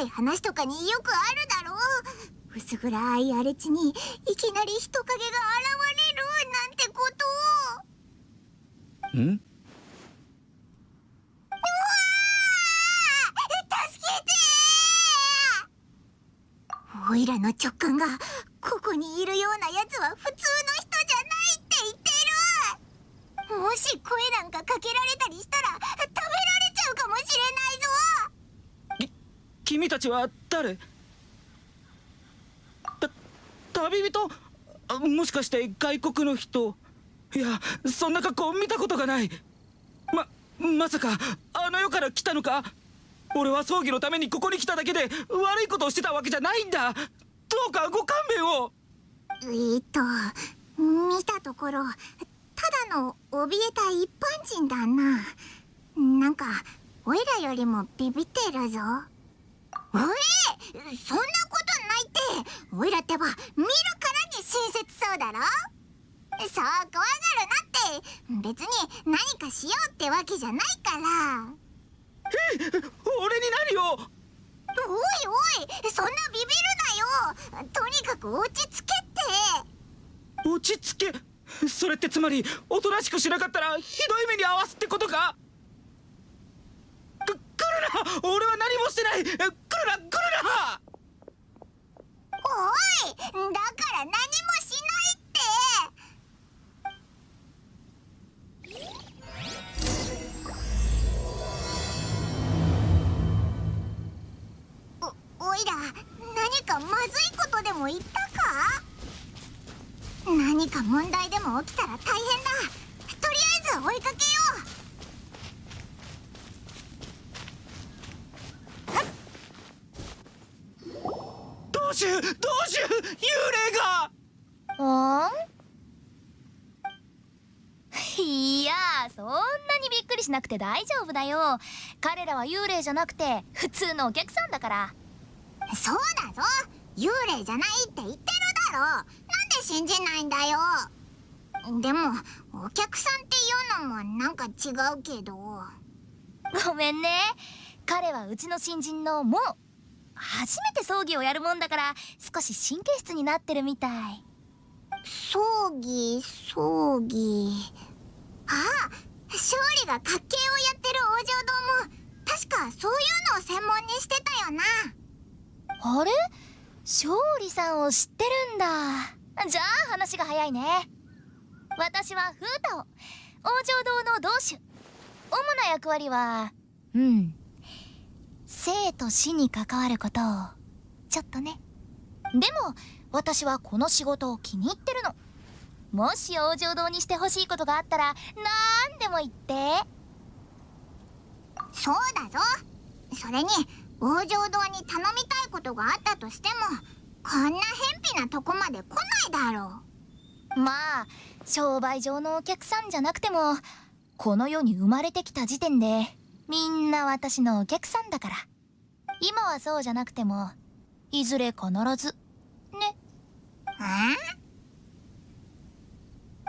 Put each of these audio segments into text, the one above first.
い話とかによくあるだろう。薄暗い荒れ地にいきなり人影が現れるなんてこと。ん？うわー！助けてー！おいらの直感がここにいるようなやつは普通の人じゃないって言ってる。もし声なんかかけられたりしたら食べられちゃうかもしれないぞ。君たちは誰？旅人？もしかして外国の人？いや、そんな格好見たことがない。まさかあの世から来たのか？俺は葬儀のためにここに来ただけで悪いことをしてたわけじゃないんだ。どうかご勘弁を。見たところただの怯えた一般人だな。なんかおいらよりもビビってるぞ。おい、そんなことないって。おいらってば見るからに親切そうだろ。そう怖がるなって。別に何かしようってわけじゃないから。俺に何を？おいおい、そんなビビるなよ。とにかく落ち着けって。落ち着け？それってつまりおとなしくしなかったらひどい目に遭わすってことか？来るな！俺は何もしてない！来るな！おい、だから何もしないって。おいら何かまずいことでも言ったか？何か問題でも起きたら大変だ。とりあえず追いかけよう。どうしよう幽霊が。いやそんなにびっくりしなくて大丈夫だよ。彼らは幽霊じゃなくて普通のお客さんだから。そうだぞ、幽霊じゃないって言ってるだろ。なんで信じないんだよ。でもお客さんっていうのもなんか違うけど。ごめんね、彼はうちの新人のもう初めて葬儀をやるもんだから少し神経質になってるみたい。葬儀。ああ、勝利が家計をやってる王城堂も確かそういうのを専門にしてたよな。あれ、勝利さんを知ってるんだ。じゃあ話が早いね。私はフータオ、王城堂の同主。主な役割は生と死に関わることをちょっとね。でも私はこの仕事を気に入ってるの。もし王城堂にしてほしいことがあったらなんでも言って。そうだぞ。それに王城堂に頼みたいことがあったとしてもこんな偏僻なとこまで来ないだろう。まあ商売上のお客さんじゃなくてもこの世に生まれてきた時点でみんな私のお客さんだから。今はそうじゃなくてもいずれ必ずね。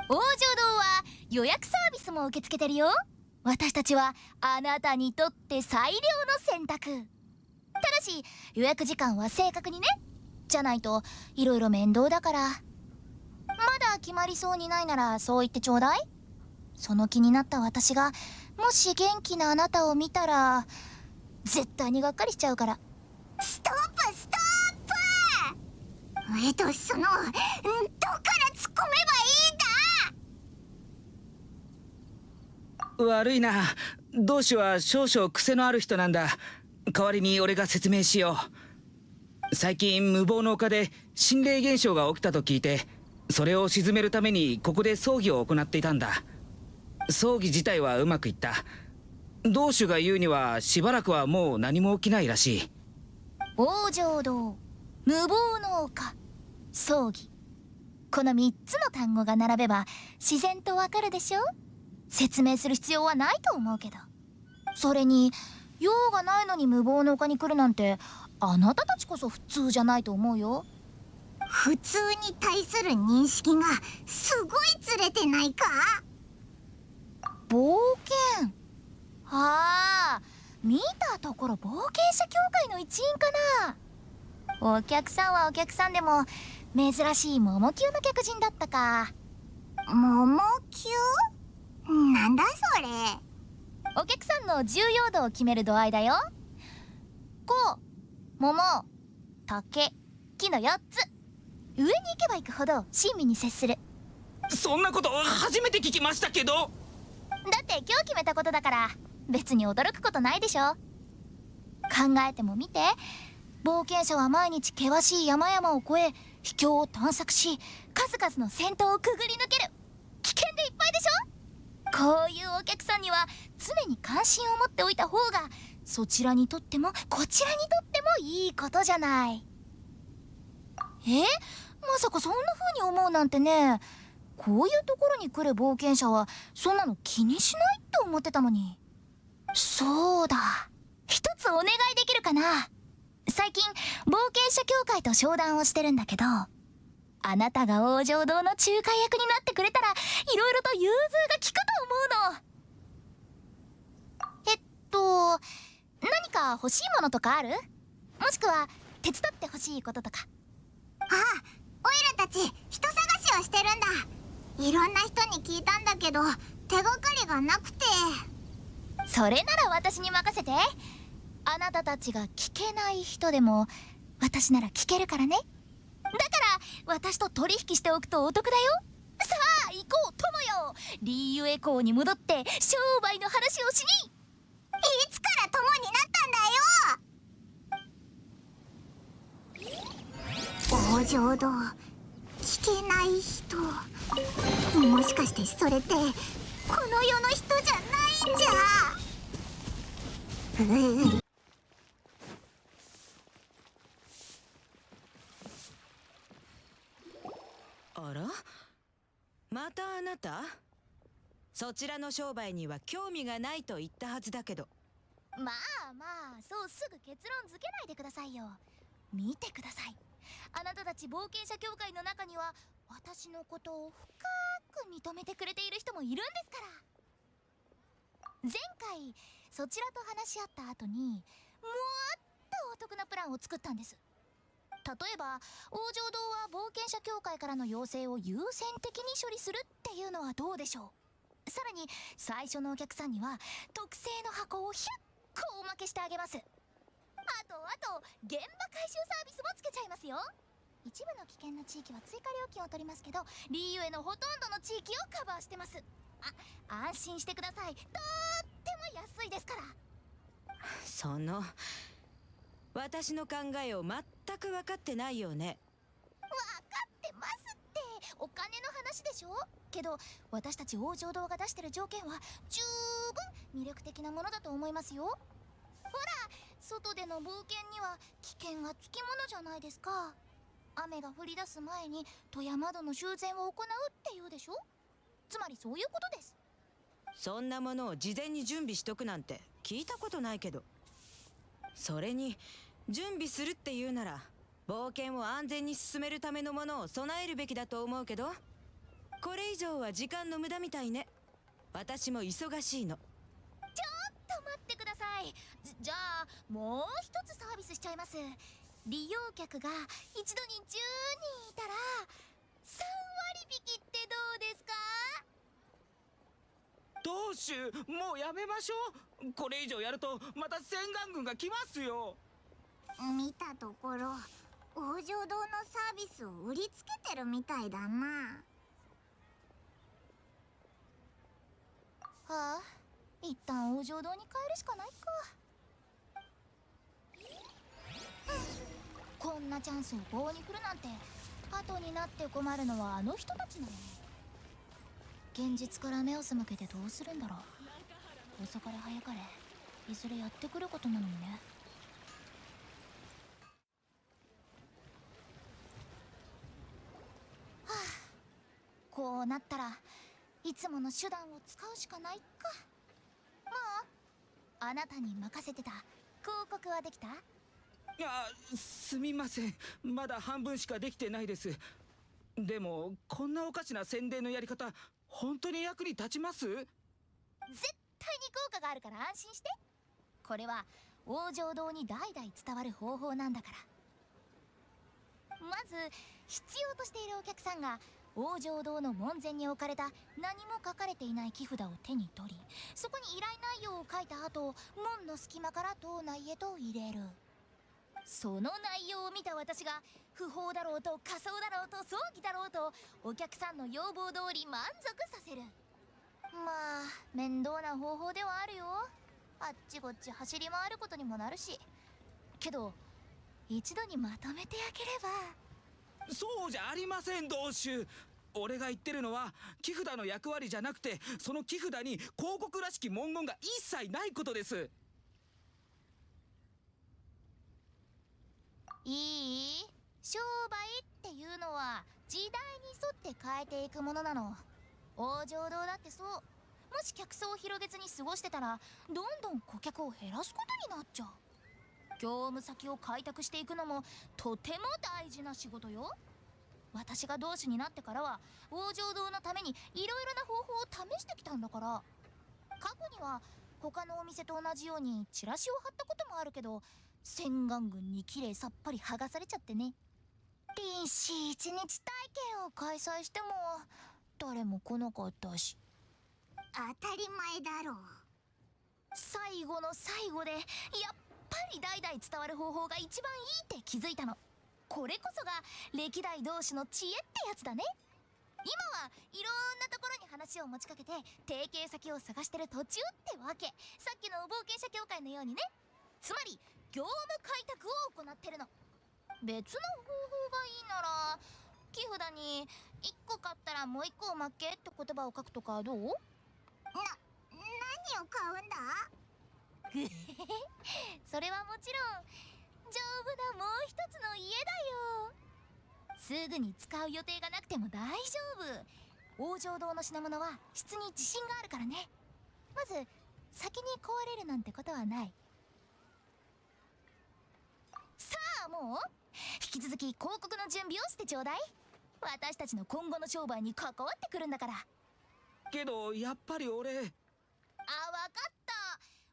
王城堂は予約サービスも受け付けてるよ。私たちはあなたにとって最良の選択。ただし予約時間は正確にね。じゃないといろいろ面倒だから。まだ決まりそうにないならそう言ってちょうだい。その気になった私がもし元気なあなたを見たら絶対にがっかりしちゃうから。ストップ。そのどっから突っ込めばいいんだ。悪いな、同志は少々癖のある人なんだ。代わりに俺が説明しよう。最近無謀の丘で心霊現象が起きたと聞いて、それを鎮めるためにここで葬儀を行っていたんだ。葬儀自体はうまくいった。同志が言うにはしばらくはもう何も起きないらしい。王城堂、無謀の丘、葬儀、この3つの単語が並べば自然とわかるでしょ。説明する必要はないと思うけど。それに用がないのに無謀の丘に来るなんてあなたたちこそ普通じゃないと思うよ。普通に対する認識がすごいずれてないか？冒険、ああ見たところ冒険者協会の一員かな。お客さんはお客さんでも珍しい桃級の客人だったか。桃級？なんだそれ。お客さんの重要度を決める度合いだよ。こう、桃、竹、木の4つ。上に行けば行くほど親身に接する。そんなこと初めて聞きましたけど。だって今日決めたことだから別に驚くことないでしょ。考えてもみて、冒険者は毎日険しい山々を越え秘境を探索し、数々の戦闘をくぐり抜ける。危険でいっぱいでしょ。こういうお客さんには常に関心を持っておいた方がそちらにとってもこちらにとってもいいことじゃない。まさかそんな風に思うなんてね。こういうところに来る冒険者はそんなの気にしないって思ってたのに。そうだ、一つお願いできるかな。最近冒険者協会と商談をしてるんだけど、あなたが王城堂の仲介役になってくれたらいろいろと融通が利くと思うの。何か欲しいものとかある？もしくは手伝ってほしいこととか。あ、オイラたち人探しをしてるんだ。いろんな人に聞いたんだけど手がかりがなくて。それなら私に任せて。あなたたちが聞けない人でも私なら聞けるからね。だから私と取引しておくとお得だよ。さあ行こう友よ。リーユエ港に戻って商売の話をしに。いつから友になったんだよ。王城堂、聞けない人。もしかしてそれってこの世の人じゃないんじゃ。あら、またあなた？そちらの商売には興味がないと言ったはずだけど。まあまあ、そうすぐ結論付けないでくださいよ。見てください。あなたたち冒険者協会の中には私のことを深く認めてくれている人もいるんですから。前回そちらと話し合った後にもっとお得なプランを作ったんです。例えば王城堂は冒険者協会からの要請を優先的に処理するっていうのはどうでしょう。さらに最初のお客さんには特製の箱を100個おまけしてあげます。あと現場回収サービスもつけちゃいますよ。一部の危険な地域は追加料金を取りますけど、リーユエのほとんどの地域をカバーしてます。安心してください。とっても安いですから。私の考えを全く分かってないよね。分かってますって。お金の話でしょ。けど私たち王城堂が出してる条件は十分魅力的なものだと思いますよ。ほら、外での冒険には危険がつきものじゃないですか。雨が降り出す前に戸や窓の修繕を行うっていうでしょ。つまりそういうことです。そんなものを事前に準備しとくなんて聞いたことないけど。それに準備するっていうなら冒険を安全に進めるためのものを備えるべきだと思うけど、これ以上は時間の無駄みたいね。私も忙しいの。ちょっと待ってください。じゃあもう一つサービスしちゃいます。利用客が一度に10人いたら3割引きってどうですか？当主、もうやめましょう。これ以上やるとまた洗顔軍が来ますよ。見たところ王城堂のサービスを売りつけてるみたいだな。はあ、一旦王城堂に帰るしかないか。こんなチャンスを棒に振るなんて後になって困るのはあの人たちなのに。現実から目を背けてどうするんだろう。遅かれ早かれいずれやってくることなのにね。はあ、こうなったらいつもの手段を使うしかないか。もうあなたに任せてた広告はできた？すみません、まだ半分しかできてないです。でもこんなおかしな宣伝のやり方本当に役に立ちます？絶対に効果があるから安心して。これは往生堂に代々伝わる方法なんだから。まず必要としているお客さんが往生堂の門前に置かれた何も書かれていない木札を手に取り、そこに依頼内容を書いた後、門の隙間から島内へと入れる。その内容を見た私が不法だろうと仮装だろうと葬儀だろうとお客さんの要望通り満足させる。まあ面倒な方法ではあるよ。あっちこっち走り回ることにもなるし。けど一度にまとめてあげれば。そうじゃありません同種。俺が言ってるのは木札の役割じゃなくて、その木札に広告らしき文言が一切ないことです。いい？商売っていうのは時代に沿って変えていくものなの。往生堂だってそう。もし客層を広げずに過ごしてたらどんどん顧客を減らすことになっちゃう。業務先を開拓していくのもとても大事な仕事よ。私が同志になってからは往生堂のためにいろいろな方法を試してきたんだから。過去には他のお店と同じようにチラシを貼ったこともあるけど、洗顔軍にきれいさっぱり剥がされちゃってね。臨死一日体験を開催しても誰も来なかったし。当たり前だろう。最後の最後でやっぱり代々伝わる方法が一番いいって気づいたの。これこそが歴代同士の知恵ってやつだね。今はいろんなところに話を持ちかけて提携先を探してる途中ってわけ。さっきの冒険者協会のようにね。つまり業務開拓を行ってるの。別の方法がいいなら木札に1個買ったらもう1個おまけって言葉を書くとかどう？何を買うんだ？それはもちろん丈夫なもう一つの家だよ。すぐに使う予定がなくても大丈夫。往生堂の品物は質に自信があるからね。まず先に壊れるなんてことはない。さあもう引き続き広告の準備をしてちょうだい。私たちの今後の商売に関わってくるんだから。けどやっぱり俺。あ、わかった。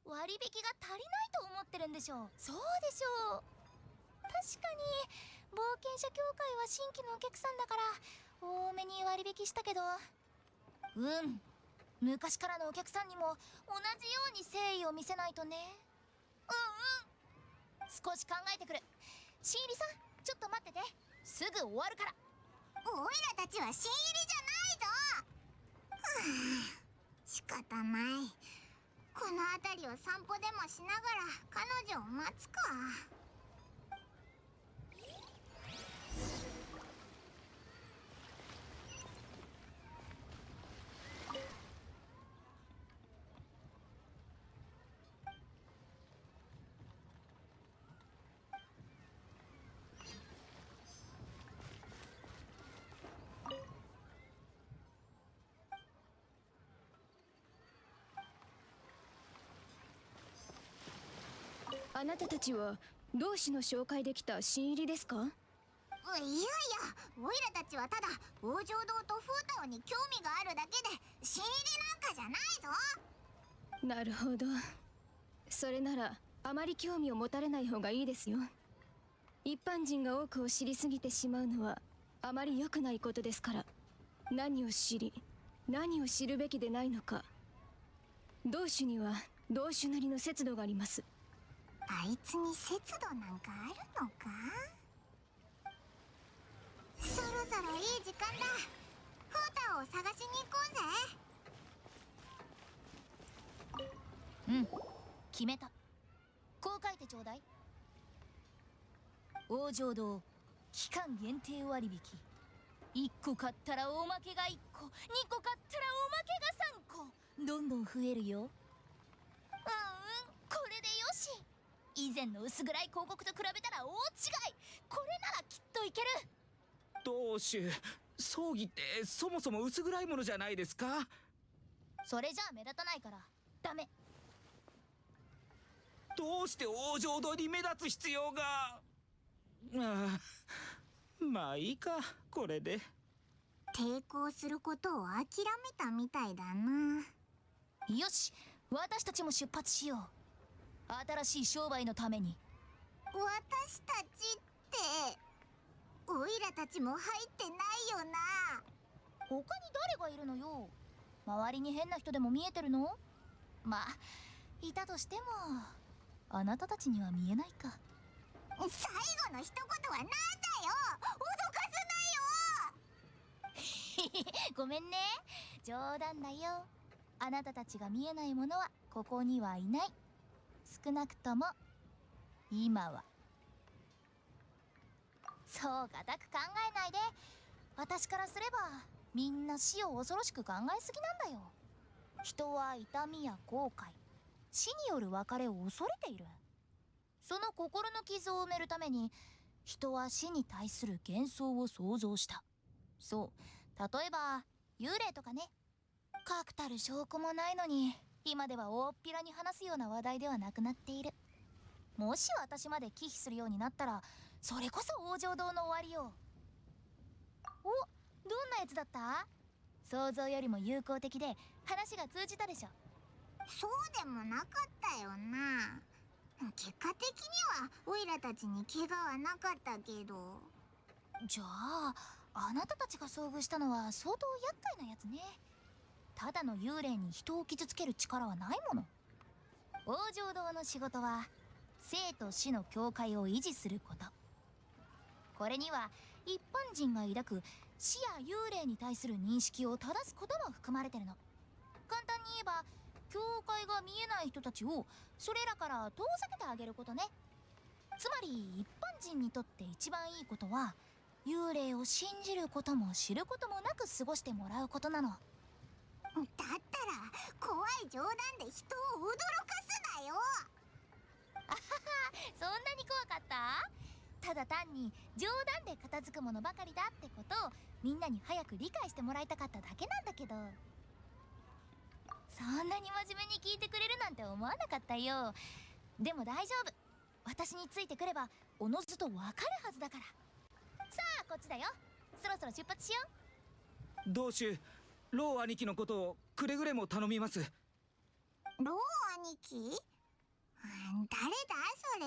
割引が足りないと思ってるんでしょ。そうでしょう。確かに冒険者協会は新規のお客さんだから多めに割引したけど、昔からのお客さんにも同じように誠意を見せないとね。少し考えてくる。新入りさんちょっと待ってて、すぐ終わるから。おいらたちは新入りじゃないぞ。仕方ない。この辺りを散歩でもしながら彼女を待つか。あなたたちは同志の紹介できた新入りですか？いやいや、おいらたちはただ往生堂とフータオに興味があるだけで新入りなんかじゃないぞ。なるほど。それならあまり興味を持たれない方がいいですよ。一般人が多くを知りすぎてしまうのはあまり良くないことですから。何を知り何を知るべきでないのか、同種には同種なりの節度があります。あいつに節度なんかあるのか？そろそろいい時間だ。フータオを探しに行こうぜ。決めた。こう書いてちょうだい。往生堂期間限定割引。1個買ったらおまけが1個、2個買ったらおまけが3個、どんどん増えるよ。これでよし。以前の薄暗い広告と比べたら大違い。これならきっといける。同種、葬儀ってそもそも薄暗いものじゃないですか？それじゃあ目立たないからダメ。どうして往生堂に目立つ必要が。まあいいか、これで。抵抗することを諦めたみたいだな。よし、私たちも出発しよう。新しい商売のために。私たちってオイラたちも入ってないよな。他に誰がいるのよ。周りに変な人でも見えてるの？まあいたとしてもあなたたちには見えないか。最後の一言はなんだよ。脅かすなよ。ごめんね、冗談だよ。あなたたちが見えないものはここにはいない。少なくとも今は。そう固く考えないで。私からすればみんな死を恐ろしく考えすぎなんだよ。人は痛みや後悔、死による別れを恐れている。その心の傷を埋めるために人は死に対する幻想を想像した。そう、例えば幽霊とかね。確たる証拠もないのに今では大っぴらに話すような話題ではなくなっている。もし私まで忌避するようになったらそれこそ往生堂の終わりよ。お、どんなやつだった？想像よりも友好的で話が通じたでしょ。そうでもなかったよな。結果的にはオイラたちに怪我はなかったけど。じゃああなたたちが遭遇したのは相当厄介なやつね。ただの幽霊に人を傷つける力はないもの。往生堂の仕事は生と死の境界を維持すること。これには一般人が抱く死や幽霊に対する認識を正すことも含まれてるの。簡単に言えば境界が見えない人たちをそれらから遠ざけてあげることね。つまり一般人にとって一番いいことは幽霊を信じることも知ることもなく過ごしてもらうことなの。だったら怖い冗談で人を驚かすなよ。そんなに怖かった？ただ単に冗談で片付くものばかりだってことをみんなに早く理解してもらいたかっただけなんだけど。そんなに真面目に聞いてくれるなんて思わなかったよ。でも大丈夫、私についてくればおのずとわかるはずだから。さあこっちだよ。そろそろ出発しよう。同種ロー兄貴のことをくれぐれも頼みます。ロー兄貴？誰だそれ。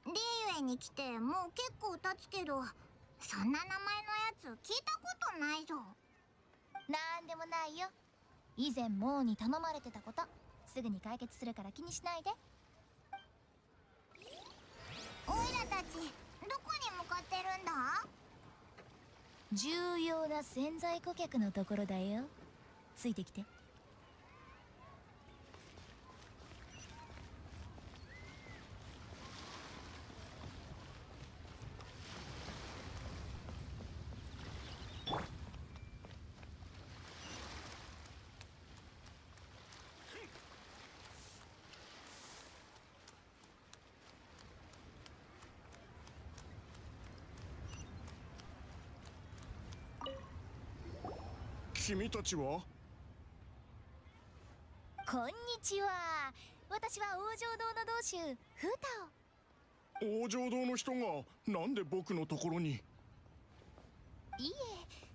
リーユエに来てもう結構経つけど、そんな名前のやつ聞いたことないぞ。なんでもないよ。以前モーに頼まれてたことすぐに解決するから気にしないで。オイラたちどこに向かってるんだ？重要な潜在顧客のところだよ。ついてきて。君たちは？こんにちは。私は往生堂の同種フータ往生堂の人がなんで僕のところに？オ。いいえ、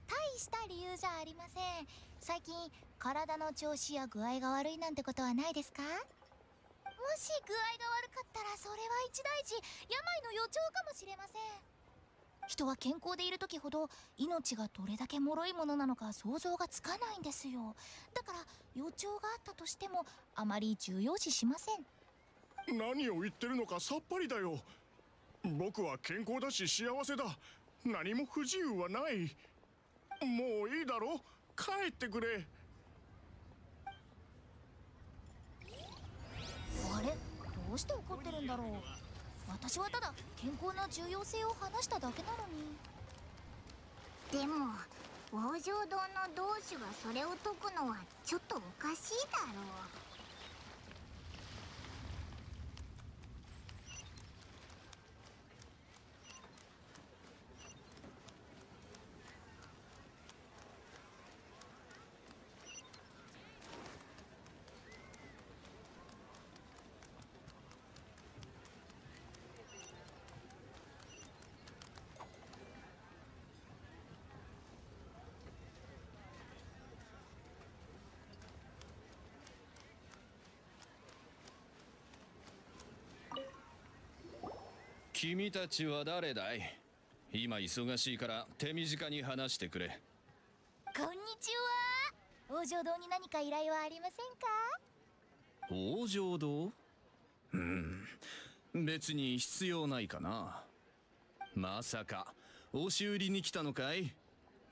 大した理由じゃありません。最近体の調子や具合が悪いなんてことはないですか？もし具合が悪かったらそれは一大事、病の予兆かもしれません。人は健康でいる時ほど命がどれだけ脆いものなのか想像がつかないんですよ。だから予兆があったとしてもあまり重要視しません。何を言ってるのかさっぱりだよ。僕は健康だし幸せだ。何も不自由はない。もういいだろ、帰ってくれ。あれ、どうして怒ってるんだろう。私はただ健康の重要性を話しただけなのに。でも往生堂の同種がそれを解くのはちょっとおかしいだろう。君たちは誰だい？今忙しいから手短に話してくれ。こんにちは。王城堂に何か依頼はありませんか？王城堂？別に必要ないかな。まさか押し売りに来たのかい？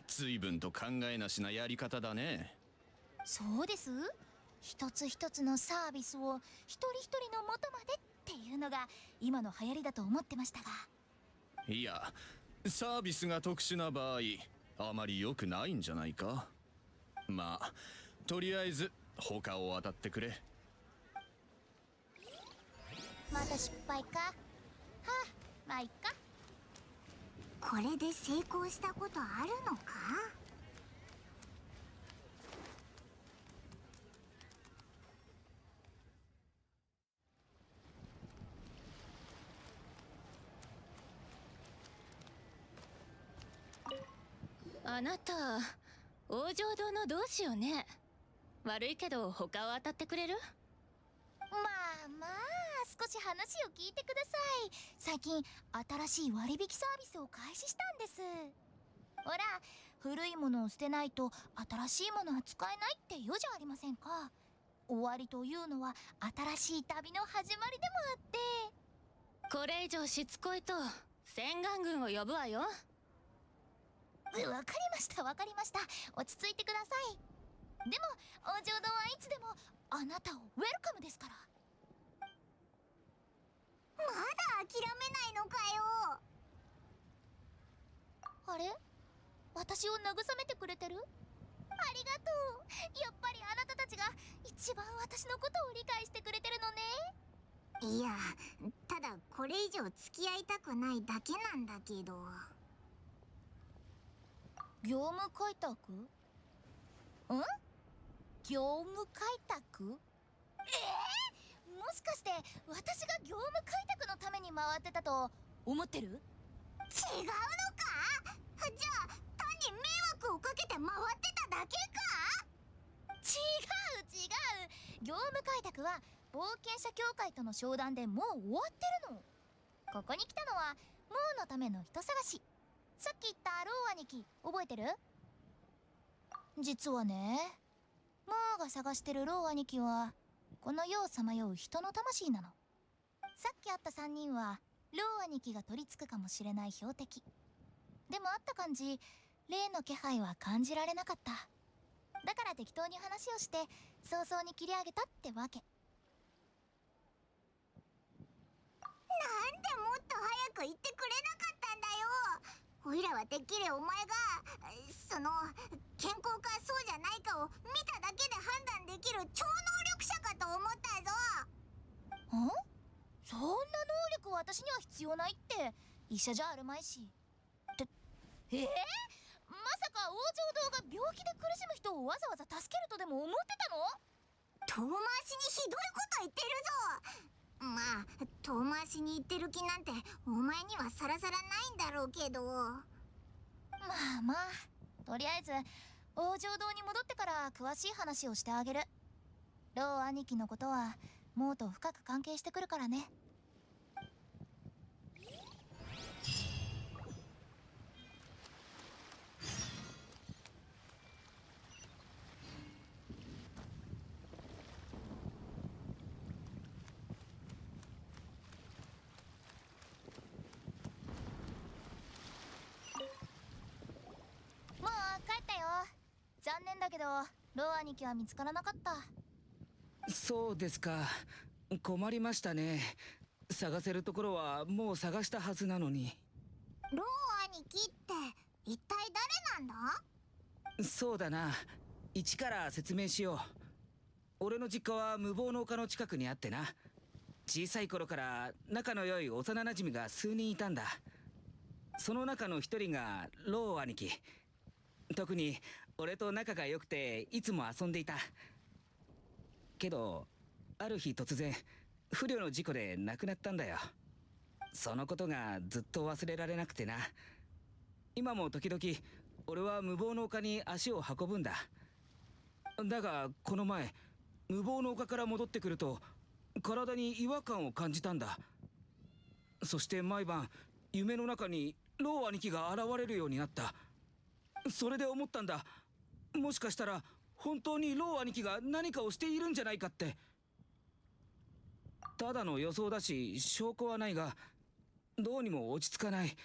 随分と考えなしなやり方だね。そうです。一つ一つのサービスを一人一人の元までっていうのが今の流行りだと思ってましたが。いや、サービスが特殊な場合あまり良くないんじゃないか。まあとりあえず他を当たってくれ。また失敗か。はあ、まあいっか。これで成功したことあるのか？あなた王城堂の同志よね。悪いけど他を当たってくれる？まあまあ、少し話を聞いてください。最近新しい割引サービスを開始したんです。ほら、古いものを捨てないと新しいものは使えないって言うじゃありませんか。終わりというのは新しい旅の始まりでもあって。これ以上しつこいと洗顔軍を呼ぶわよ。わかりましたわかりました。落ち着いてください。でも王城堂はいつでもあなたをウェルカムですから。まだ諦めないのかよ。あれ、私を慰めてくれてる？ありがとう。やっぱりあなたたちが一番私のことを理解してくれてるのね。いや、ただこれ以上付き合いたくないだけなんだけど。業務開拓？業務開拓？もしかして私が業務開拓のために回ってたと思ってる？違うのか？じゃあ単に迷惑をかけて回ってただけか？違う。業務開拓は冒険者協会との商談でもう終わってるの。ここに来たのはモーのための人探し。さっき言ったロー兄貴覚えてる？実はね、モーが探してるロー兄貴はこの世をさまよう人の魂なの。さっき会った3人はロー兄貴が取り付くかもしれない標的。でも会った感じ、例の気配は感じられなかった。だから適当に話をして早々に切り上げたってわけ。なんでもっと早く言ってくれなかったんだよ。おいらはてっきりお前がその健康かそうじゃないかを見ただけで判断できる超能力者かと思ったぞ。そんな能力私には必要ないって医者じゃあるまいし。まさか王城堂が病気で苦しむ人をわざわざ助けるとでも思ってたの？遠回しにひどいこと言ってるぞ。まあ遠回しに言ってる気なんてお前にはさらさらないんだろうけど。まあまあ、とりあえず王城堂に戻ってから詳しい話をしてあげる。ロー兄貴のことはモーと深く関係してくるからね。もう帰ったよ。残念だけどロー兄貴は見つからなかった。そうですか。困りましたね。探せるところはもう探したはずなのに。ロー兄貴って一体誰なんだ？そうだな、一から説明しよう。俺の実家は無謀の丘の近くにあってな、小さい頃から仲の良い幼なじみが数人いたんだ。その中の一人がロー兄貴。特に俺と仲が良くていつも遊んでいた。けどある日突然不慮の事故で亡くなったんだよ。そのことがずっと忘れられなくてな。今も時々俺は無謀の丘に足を運ぶんだ。だがこの前無謀の丘から戻ってくると体に違和感を感じたんだ。そして毎晩夢の中にロー兄貴が現れるようになった。それで思ったんだ。もしかしたら本当にロー兄貴が何かをしているんじゃないかって。ただの予想だし証拠はないが、どうにも落ち着かない。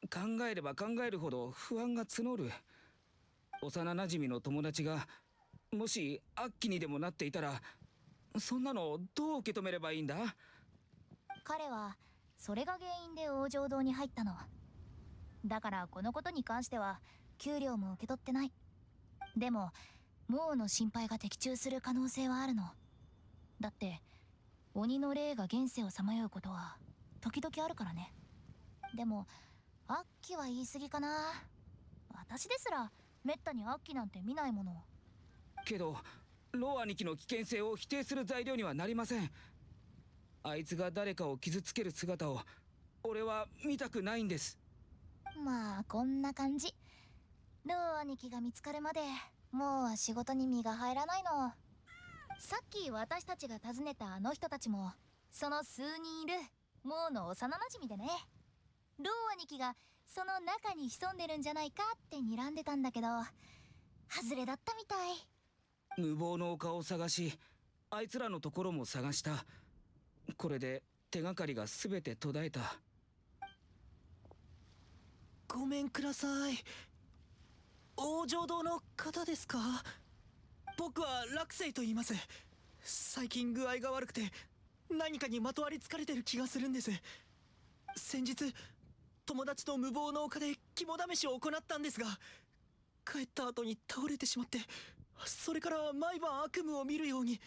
考えれば考えるほど不安が募る。幼なじみの友達がもし悪鬼にでもなっていたら、そんなのをどう受け止めればいいんだ？彼はそれが原因で往生堂に入ったの。だからこのことに関しては給料も受け取ってない。でもモーの心配が的中する可能性はあるの。だって鬼の霊が現世をさまようことは時々あるからね。でも悪鬼は言い過ぎかな。私ですらめったに悪鬼なんて見ないもの。けどロー兄貴の危険性を否定する材料にはなりません。あいつが誰かを傷つける姿を俺は見たくないんです。まあこんな感じ。ロー兄貴が見つかるまでもうは仕事に身が入らないの。さっき私たちが訪ねたあの人たちもその数人いるモーの幼なじみでね。ロー兄貴がその中に潜んでるんじゃないかって睨んでたんだけど外れだったみたい。無謀の丘を探し、あいつらのところも探した。これで手がかりが全て途絶えた。ごめんください。往生堂の方ですか？僕は落星と言います。最近具合が悪くて何かにまとわりつかれてる気がするんです。先日友達と無謀の丘で肝試しを行ったんですが、帰った後に倒れてしまって、それから毎晩悪夢を見るように。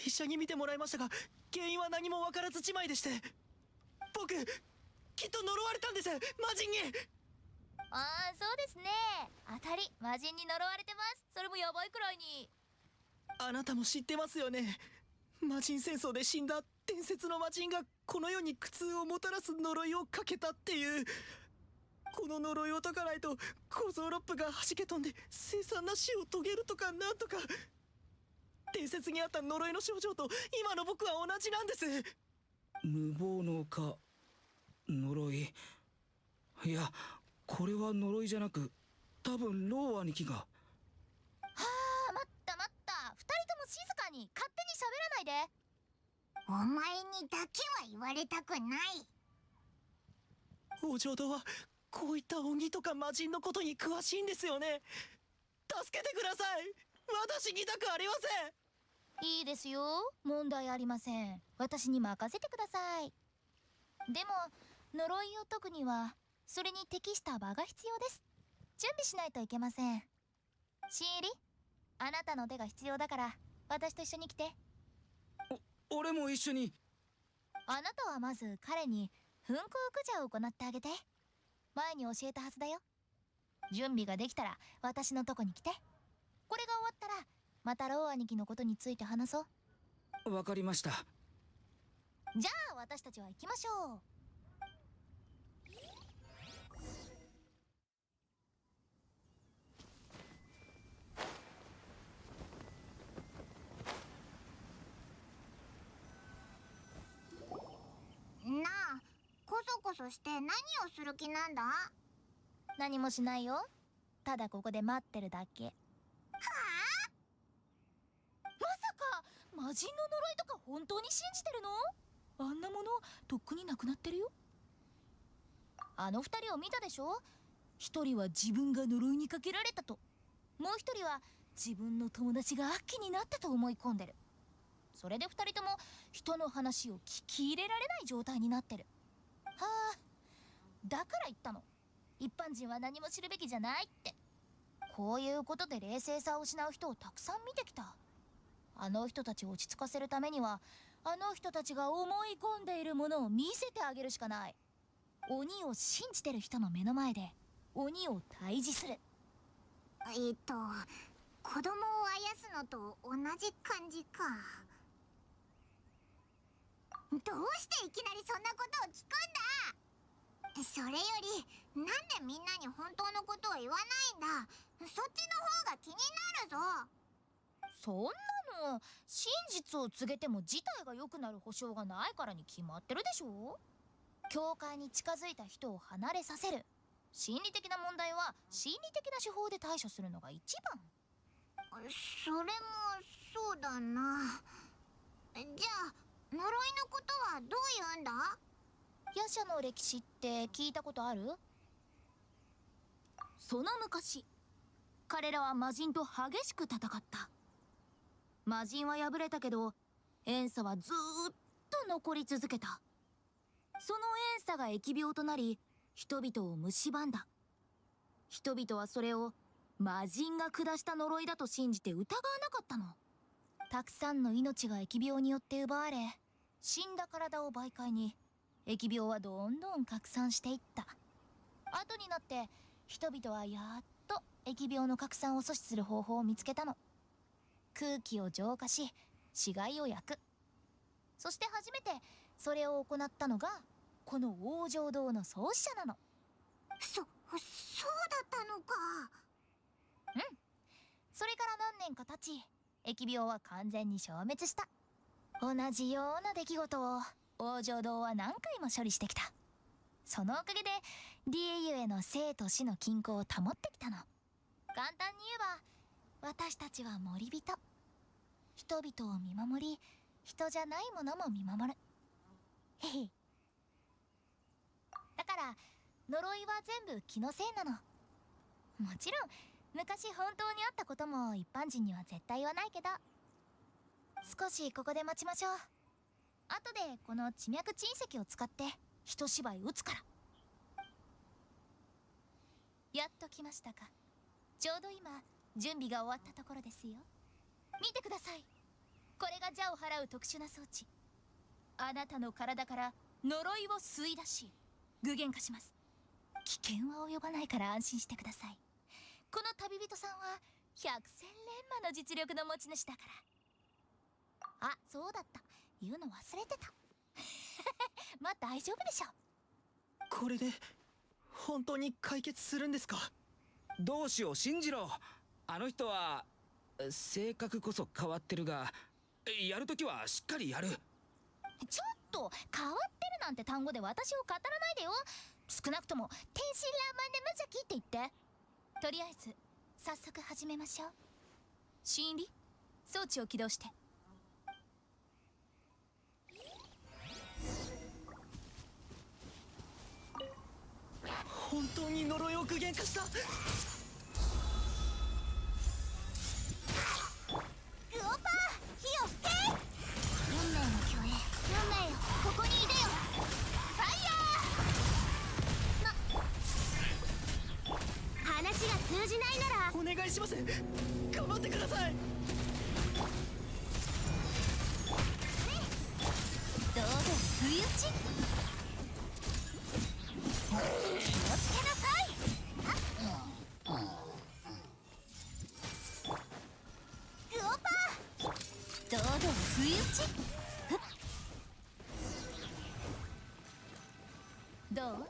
医者に診てもらいましたが原因は何も分からずじまいでして、僕きっと呪われたんです、魔人に。ああそうですね。当たり魔人に呪われてます。それもヤバいくらいに。あなたも知ってますよね。魔人戦争で死んだ伝説の魔人がこの世に苦痛をもたらす呪いをかけたっていう。この呪いを解かないと小僧ロップが弾け飛んで凄惨な死を遂げるとかなんとか。伝説にあった呪いの症状と今の僕は同じなんです。無謀の丘、呪い。いや、これは呪いじゃなく、多分ロー兄貴が。はあ待った待った。2人とも静かに勝手に喋らないで。お前にだけは言われたくない。王城堂はこういった鬼とか魔人のことに詳しいんですよね。助けてください。私にたくありません。いいですよ、問題ありません。私に任せてください。でも呪いを解くにはそれに適した場が必要です。準備しないといけません。新入り、あなたの手が必要だから私と一緒に来て。俺も一緒に。あなたはまず彼に噴光駆除を行ってあげて。前に教えたはずだよ。準備ができたら私のとこに来て。これが終わったらまたロー兄貴のことについて話そう。わかりました。じゃあ私たちは行きましょう。なあ、こそこそして何をする気なんだ？何もしないよ。ただここで待ってるだけ。はあ？まさか魔人の呪いとか本当に信じてるの？あんなものとっくになくなってるよ。あの二人を見たでしょ。一人は自分が呪いにかけられたと、もう一人は自分の友達が悪鬼になったと思い込んでる。それで二人とも人の話を聞き入れられない状態になってる。はあ、だから言ったの。一般人は何も知るべきじゃないって。こういうことで冷静さを失う人をたくさん見てきた。あの人たちを落ち着かせるためにはあの人たちが思い込んでいるものを見せてあげるしかない。鬼を信じてる人の目の前で鬼を退治する。子供をあやすのと同じ感じか。どうしていきなりそんなことを聞くんだ？それよりなんでみんなに本当のことを言わないんだ。そっちの方が気になるぞ。そんなの真実を告げても事態が良くなる保証がないからに決まってるでしょ。教会に近づいた人を離れさせる。心理的な問題は心理的な手法で対処するのが一番。それもそうだな。じゃあ呪いのことはどういうんだ？夜叉の歴史って聞いたことある？その昔、彼らは魔人と激しく戦った。魔人は敗れたけど、怨嗟はずーっと残り続けた。その怨嗟が疫病となり、人々を蝕んだ。人々はそれを魔人が下した呪いだと信じて疑わなかったの。たくさんの命が疫病によって奪われ、死んだ体を媒介に疫病はどんどん拡散していった。後になって人々はやっと疫病の拡散を阻止する方法を見つけたの。空気を浄化し死骸を焼く。そして初めてそれを行ったのがこの王城堂の創始者なの。そうだったのか。それから何年か経ち、疫病は完全に消滅した。同じような出来事を王城堂は何回も処理してきた。そのおかげでリエユへの生と死の均衡を保ってきたの。簡単に言えば、私たちは森人。人々を見守り、人じゃないものも見守る。へへ。だから呪いは全部気のせいなの。もちろん昔本当にあったことも一般人には絶対言わないけど、少しここで待ちましょう。後でこの地脈鎮石を使って一芝居打つから。やっと来ましたか。ちょうど今準備が終わったところですよ。見てください。これが邪を払う特殊な装置。あなたの体から呪いを吸い出し具現化します。危険は及ばないから安心してください。この旅人さんは百戦錬磨の実力の持ち主だから。あ、そうだった、言うの忘れてた。まあ大丈夫でしょ。これで本当に解決するんですか？同志を信じろ。あの人は性格こそ変わってるが、やるときはしっかりやる。ちょっと変わってるなんて単語で私を語らないでよ。少なくとも天真爛漫で無邪気って言って。とりあえず早速始めましょう。心理装置を起動して。本当に呪いを具現化した。ウオパー、火を吹け。運命の虚栄、運命よ、ここにいでよ。ファイヤー。話が通じないならお願いします。頑張ってください。どうぞ不意打ち。気をつけなさい。ウオパー。どうぞ不意打ち。どう？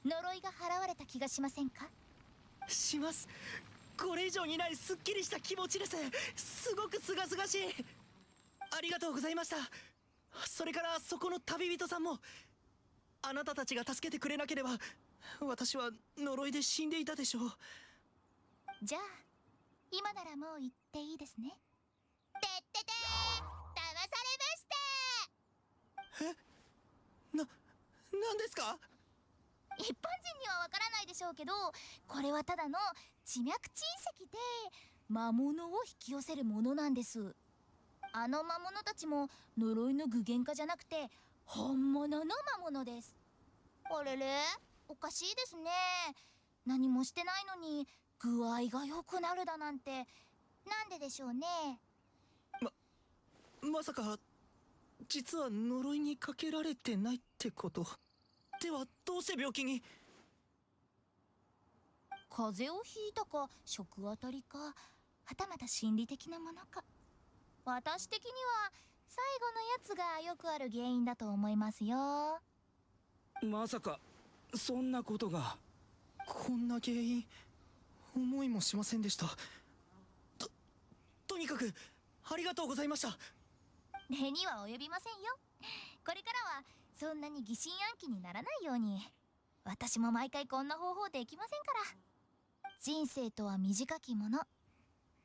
呪いが払われた気がしませんか？します。これ以上にないすっきりした気持ちです。すごくすがすがしい。ありがとうございました。それからそこの旅人さんも、あなたたちが助けてくれなければ私は呪いで死んでいたでしょう。じゃあ今ならもう言っていいですね。てっててー、騙されました。なんですか？一般人にはわからないでしょうけど、これはただの地脈鎮石で魔物を引き寄せるものなんです。あの魔物たちも呪いの具現化じゃなくて本物の魔物です。あれれ、おかしいですね。何もしてないのに具合が良くなるだなんて、なんででしょうね。まさか実は呪いにかけられてないってこと？ではどうして病気に？風邪をひいたか食あたりか、はたまた心理的なものか。私的には最後のやつがよくある原因だと思いますよ。まさかそんなことが。こんな原因思いもしませんでした。とにかくありがとうございました。礼には及びませんよ。これからはそんなに疑心暗鬼にならないように。私も毎回こんな方法できませんから。人生とは短きもの。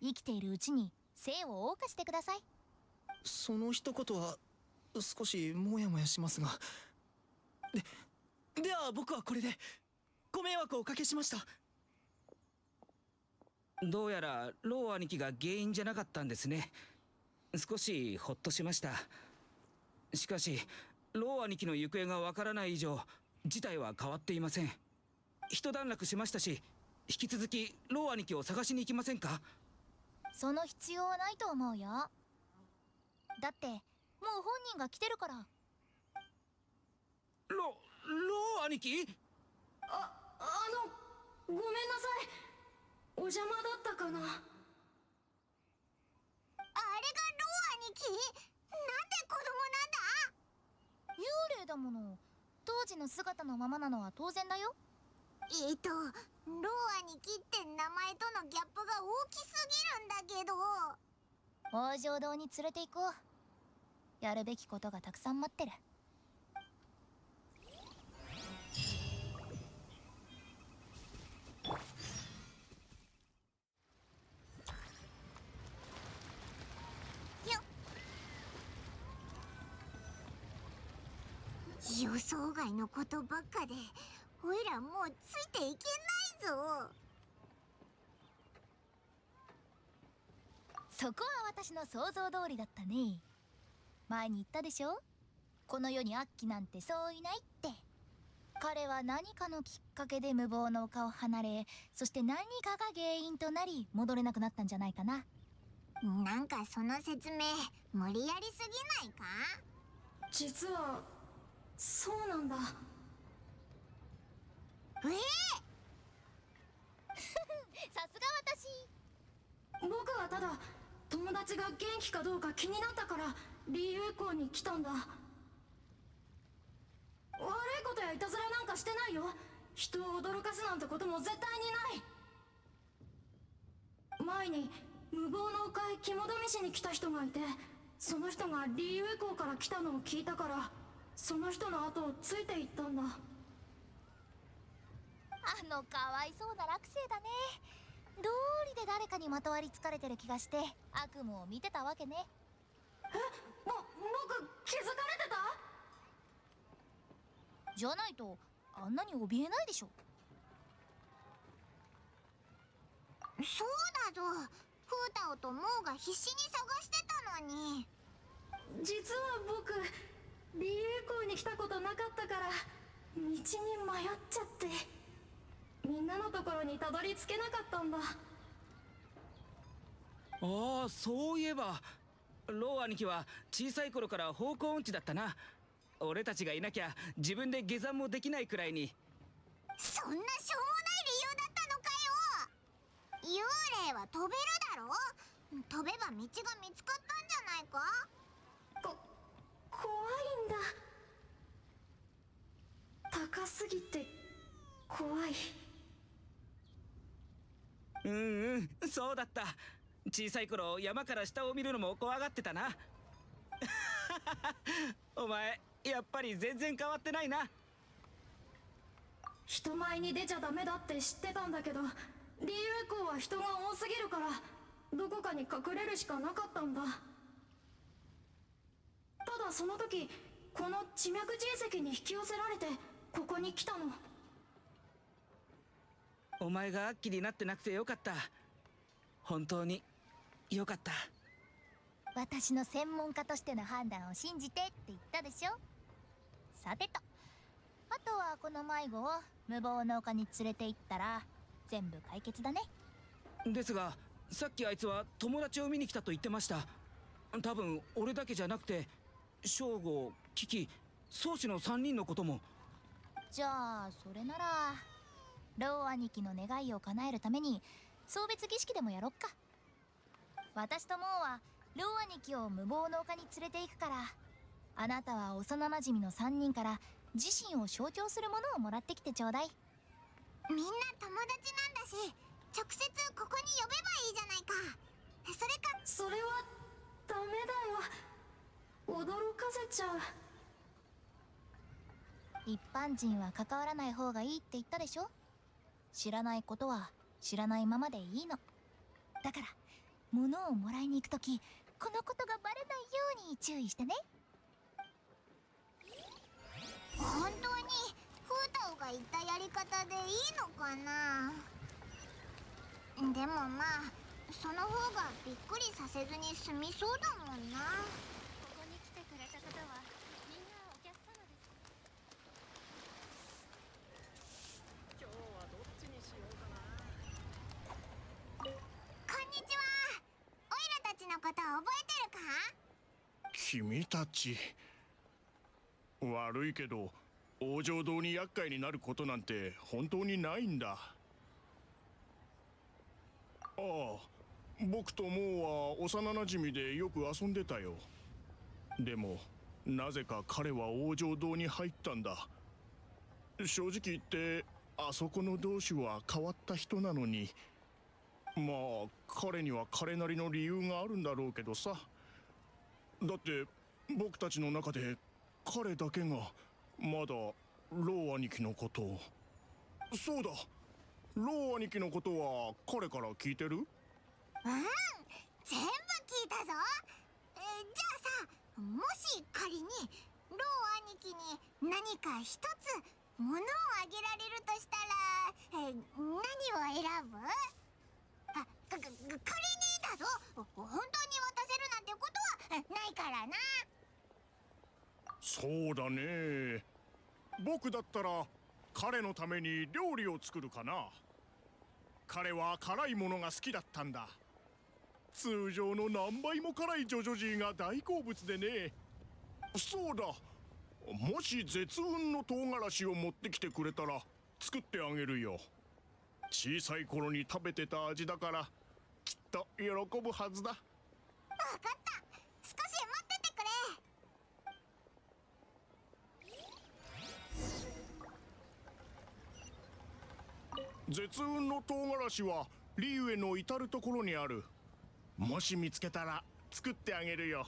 生きているうちに生を謳歌してください。その一言は少しモヤモヤしますが、では僕はこれで。ご迷惑をおかけしました。どうやらロー兄貴が原因じゃなかったんですね。少しほっとしました。しかしロー兄貴の行方がわからない以上、事態は変わっていません。一段落しましたし、引き続きロー兄貴を探しに行きませんか？その必要はないと思うよ。だってもう本人が来てるから。ロー兄貴？ごめんなさい。お邪魔だったかな。あれがロー兄貴？なんで子供なんだ？幽霊だもの。当時の姿のままなのは当然だよ。ロー兄貴って名前とのギャップが大きすぎるんだけど。王城堂に連れて行こう。やるべきことがたくさん待ってる。予想外のことばっかで、おいらもうついていけないぞ。そこは私の想像通りだったね。前に言ったでしょ、この世にアッキなんてそういないって。彼は何かのきっかけで無謀の丘を離れ、そして何かが原因となり戻れなくなったんじゃないかな。なんかその説明無理やりすぎないか？実はそうなんだ。さすが私。僕はただ友達が元気かどうか気になったからリーウェ校に来たんだ。悪いことやいたずらなんかしてないよ。人を驚かすなんてことも絶対にない。前に無謀の丘へ肝試しに来た人がいて、その人がリーウェ校から来たのを聞いたから、その人の後をついていったんだ。かわいそうな落星だね。道理で誰かにまとわりつかれてる気がして悪夢を見てたわけね。僕気づかれてた？じゃないとあんなに怯えないでしょ。そうだぞ。フータオとモーが必死に探してたのに。実は僕リーウェ校に来たことなかったから道に迷っちゃって、みんなのところにたどり着けなかったんだ。ああ、そういえばロー兄貴は小さい頃から方向音痴だったな。俺たちがいなきゃ自分で下山もできないくらいに。そんなしょうもない理由だったのかよ。幽霊は飛べるだろ。飛べば道が見つかったんじゃないか？怖いんだ。高すぎて怖い。そうだった。小さい頃山から下を見るのも怖がってたな。お前やっぱり全然変わってないな。人前に出ちゃダメだって知ってたんだけど、リーウェ校は人が多すぎるからどこかに隠れるしかなかったんだ。ただその時この地脈人石に引き寄せられてここに来たの。お前がアッキーになってなくてよかった。本当によかった。私の専門家としての判断を信じてって言ったでしょ。さてと、あとはこの迷子を無謀の丘に連れて行ったら全部解決だね。ですがさっきあいつは友達を見に来たと言ってました。多分俺だけじゃなくてショウゴ、キキ、宗師の3人のことも。じゃあそれならロー兄貴の願いを叶えるために送別儀式でもやろっか。私とモーはロー兄貴を無謀の丘に連れて行くから、あなたは幼なじみの3人から自身を象徴するものをもらってきてちょうだい。みんな友達なんだし、直接ここに呼べばいいじゃないか。それか。それはダメだよ。驚かせちゃう。一般人は関わらない方がいいって言ったでしょ。知らないことは知らないままでいいの。だから物をもらいに行くとき、このことがバレないように注意してね。本当にフータオが言ったやり方でいいのかな。でもまあその方がびっくりさせずに済みそうだもんな。ここに来てくれた方はみんなお客様です。こんにちは。オイラたちのこと覚えてるか？君たち、悪いけど王城堂に厄介になることなんて本当にないんだ。ああ、僕とモーは幼なじみでよく遊んでたよ。でもなぜか彼は王城堂に入ったんだ。正直言ってあそこの同志は変わった人なのに、まあ彼には彼なりの理由があるんだろうけどさ。だって僕たちの中で彼だけがまだロー兄貴のことを。そうだ、ロー兄貴のことは彼から聞いてる？うん、全部聞いたぞ。じゃあさ、もし仮にロー兄貴に何か一つ物をあげられるとしたら、何を選ぶ？仮にだぞ、本当に渡せるなんてことはないからな。そうだね。僕だったら彼のために料理を作るかな。彼は辛いものが好きだったんだ。通常の何倍も辛いジョジョジーが大好物でね。そうだ、もし絶雲の唐辛子を持ってきてくれたら作ってあげるよ。小さい頃に食べてた味だからきっと喜ぶはずだ。わかった。少し待っててくれ。絶雲の唐辛子はリーウェの至るところにある。もし見つけたら作ってあげるよ。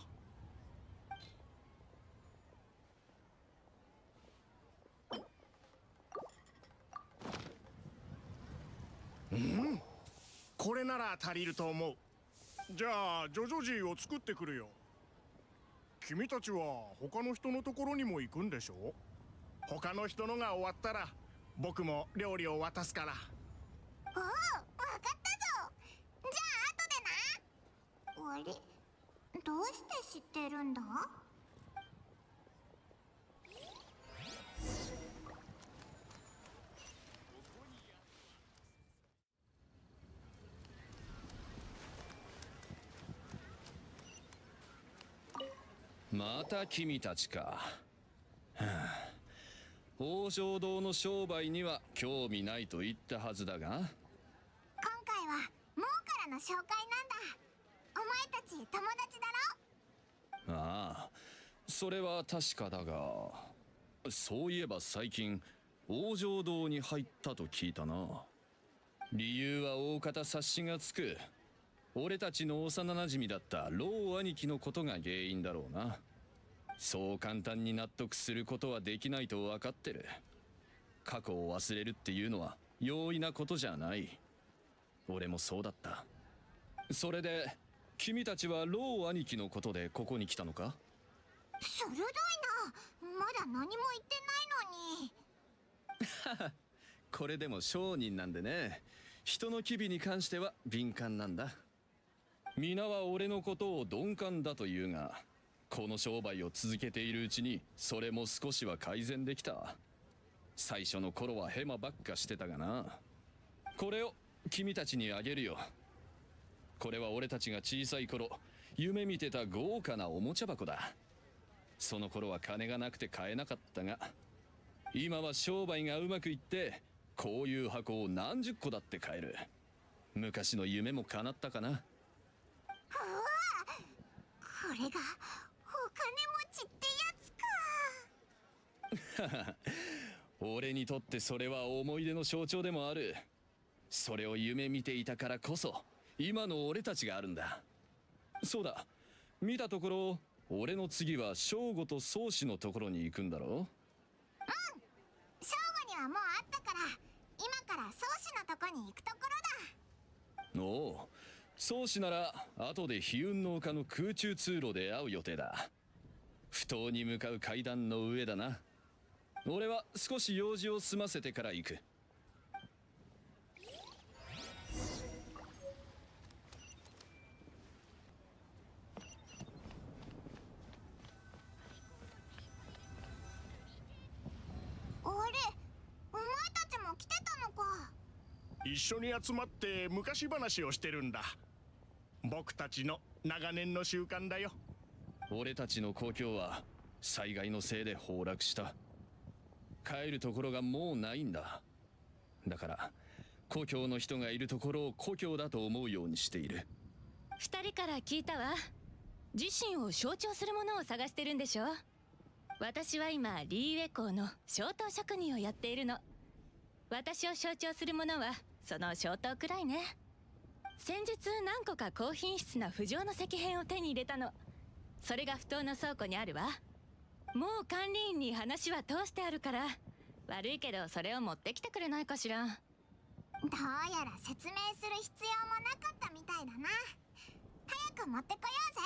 これなら足りると思う。じゃあジョジョジーを作ってくるよ。君たちは他の人のところにも行くんでしょ？他の人のが終わったら僕も料理を渡すから。おお、わかったぞ。じゃあ後でな。あれ、どうして知ってるんだ？また君たちか。はあ、王城堂の商売には興味ないと言ったはずだが。今回はモーからの紹介なんだ。お前たち友達だろ？ああ、それは確かだが、そういえば最近王城堂に入ったと聞いたな。理由は大方察しがつく。俺たちの幼なじみだったロー兄貴のことが原因だろうな。そう簡単に納得することはできないと分かってる。過去を忘れるっていうのは容易なことじゃない。俺もそうだった。それで君たちはロー兄貴のことでここに来たのか？鋭いな。まだ何も言ってないのに。これでも商人なんでね、人の機微に関しては敏感なんだ。皆は俺のことを鈍感だと言うが、この商売を続けているうちにそれも少しは改善できた。最初の頃はヘマばっかしてたがな。これを君たちにあげるよ。これは俺たちが小さい頃夢見てた豪華なおもちゃ箱だ。その頃は金がなくて買えなかったが、今は商売がうまくいってこういう箱を何十個だって買える。昔の夢も叶ったかな。これがお金持ちってやつか。俺にとってそれは思い出の象徴でもある。それを夢見ていたからこそ今の俺たちがあるんだ。そうだ、見たところ俺の次は正吾と宗師のところに行くんだろう。はもうあったから、今から宗師のとこに行くところだ。おお、宗師なら後で飛雲の丘の空中通路で会う予定だ。埠頭に向かう階段の上だな。俺は少し用事を済ませてから行く。あれ、お前たちも来てたのか。一緒に集まって昔話をしてるんだ。僕たちの長年の習慣だよ。俺たちの故郷は災害のせいで崩落した。帰るところがもうないんだ。だから故郷の人がいるところを故郷だと思うようにしている。二人から聞いたわ。自身を象徴するものを探してるんでしょ。私は今リーウェ港の小刀職人をやっているの。私を象徴するものはその小刀くらいね。先日何個か高品質な不浄の石片を手に入れたの。それが埠頭の倉庫にあるわ。もう管理員に話は通してあるから、悪いけどそれを持ってきてくれないかしら。どうやら説明する必要もなかったみたいだな。早く持ってこようぜ。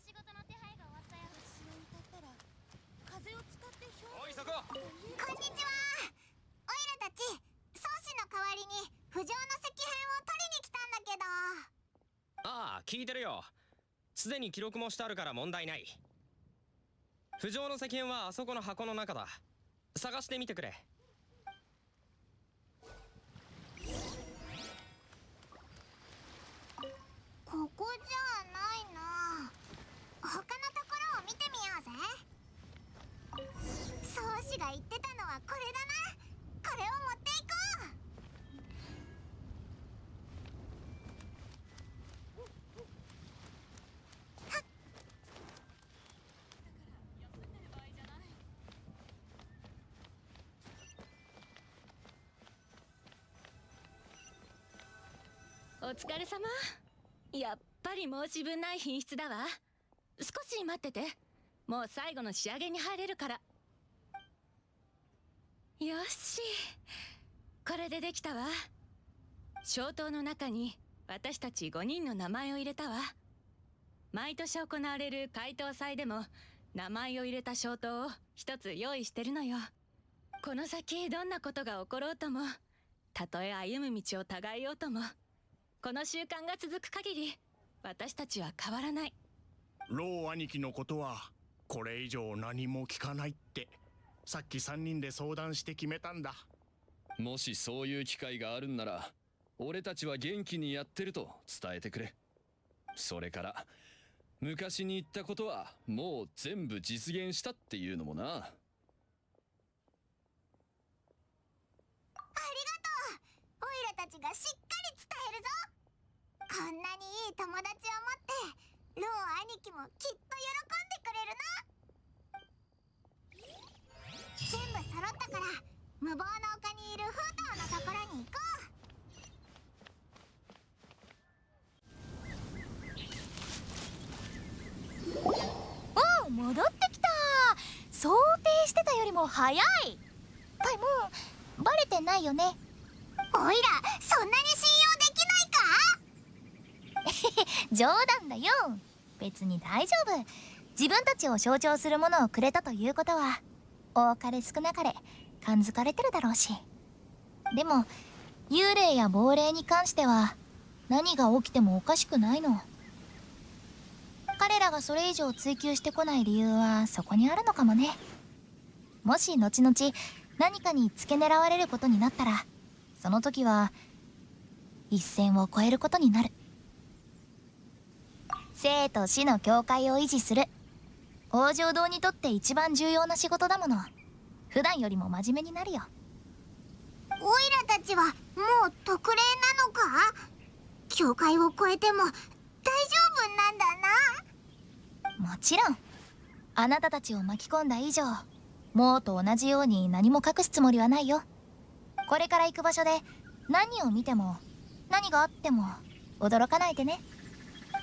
仕事の手配が終わったよ。後ろに立ったら風を使っておいそこ。こんにちは。オイラたち宗師の代わりに不浄の石片を取りに来たんだけど。ああ、聞いてるよ。すでに記録もしてあるから問題ない。不浄の石片はあそこの箱の中だ。探してみてくれ。ここじゃないな。他のところを見てみようぜ。宗師が言ってたのはこれだな。これを持っていこう。お疲れ様。やっぱり申し分ない品質だわ。少し待ってて。もう最後の仕上げに入れるから。よし、これでできたわ。小刀の中に私たち5人の名前を入れたわ。毎年行われる怪盗祭でも名前を入れた小刀を一つ用意してるのよ。この先どんなことが起ころうとも、たとえ歩む道を違えようとも、この習慣が続く限り私たちは変わらない。ロー兄貴のことはこれ以上何も聞かないってさっき3人で相談して決めたんだ。もしそういう機会があるんなら、俺たちは元気にやってると伝えてくれ。それから昔に言ったことはもう全部実現したっていうのもな。ありがとう。オイラたちがしっかり伝えるぞ。こんなにいい友達を持ってロー兄貴もきっと喜んでくれるな。全部揃ったから無謀の丘にいるフーターのところに行こうん、戻ってきた。想定してたよりも早い。パイモン、バレてないよね。う。オイラそんなに信用できないか。冗談だよ。別に大丈夫。自分たちを象徴するものをくれたということは多かれ少なかれ感づかれてるだろうし。でも幽霊や亡霊に関しては何が起きてもおかしくないの。彼らがそれ以上追求してこない理由はそこにあるのかもね。もし後々何かに付け狙われることになったら、その時は一線を越えることになる。生と死の境界を維持する王城堂にとって一番重要な仕事だもの。普段よりも真面目になるよ。オイラたちはもう特例なのか。境界を越えても大丈夫なんだな。もちろん。あなたたちを巻き込んだ以上、もうと同じように何も隠すつもりはないよ。これから行く場所で何を見ても何があっても驚かないでね。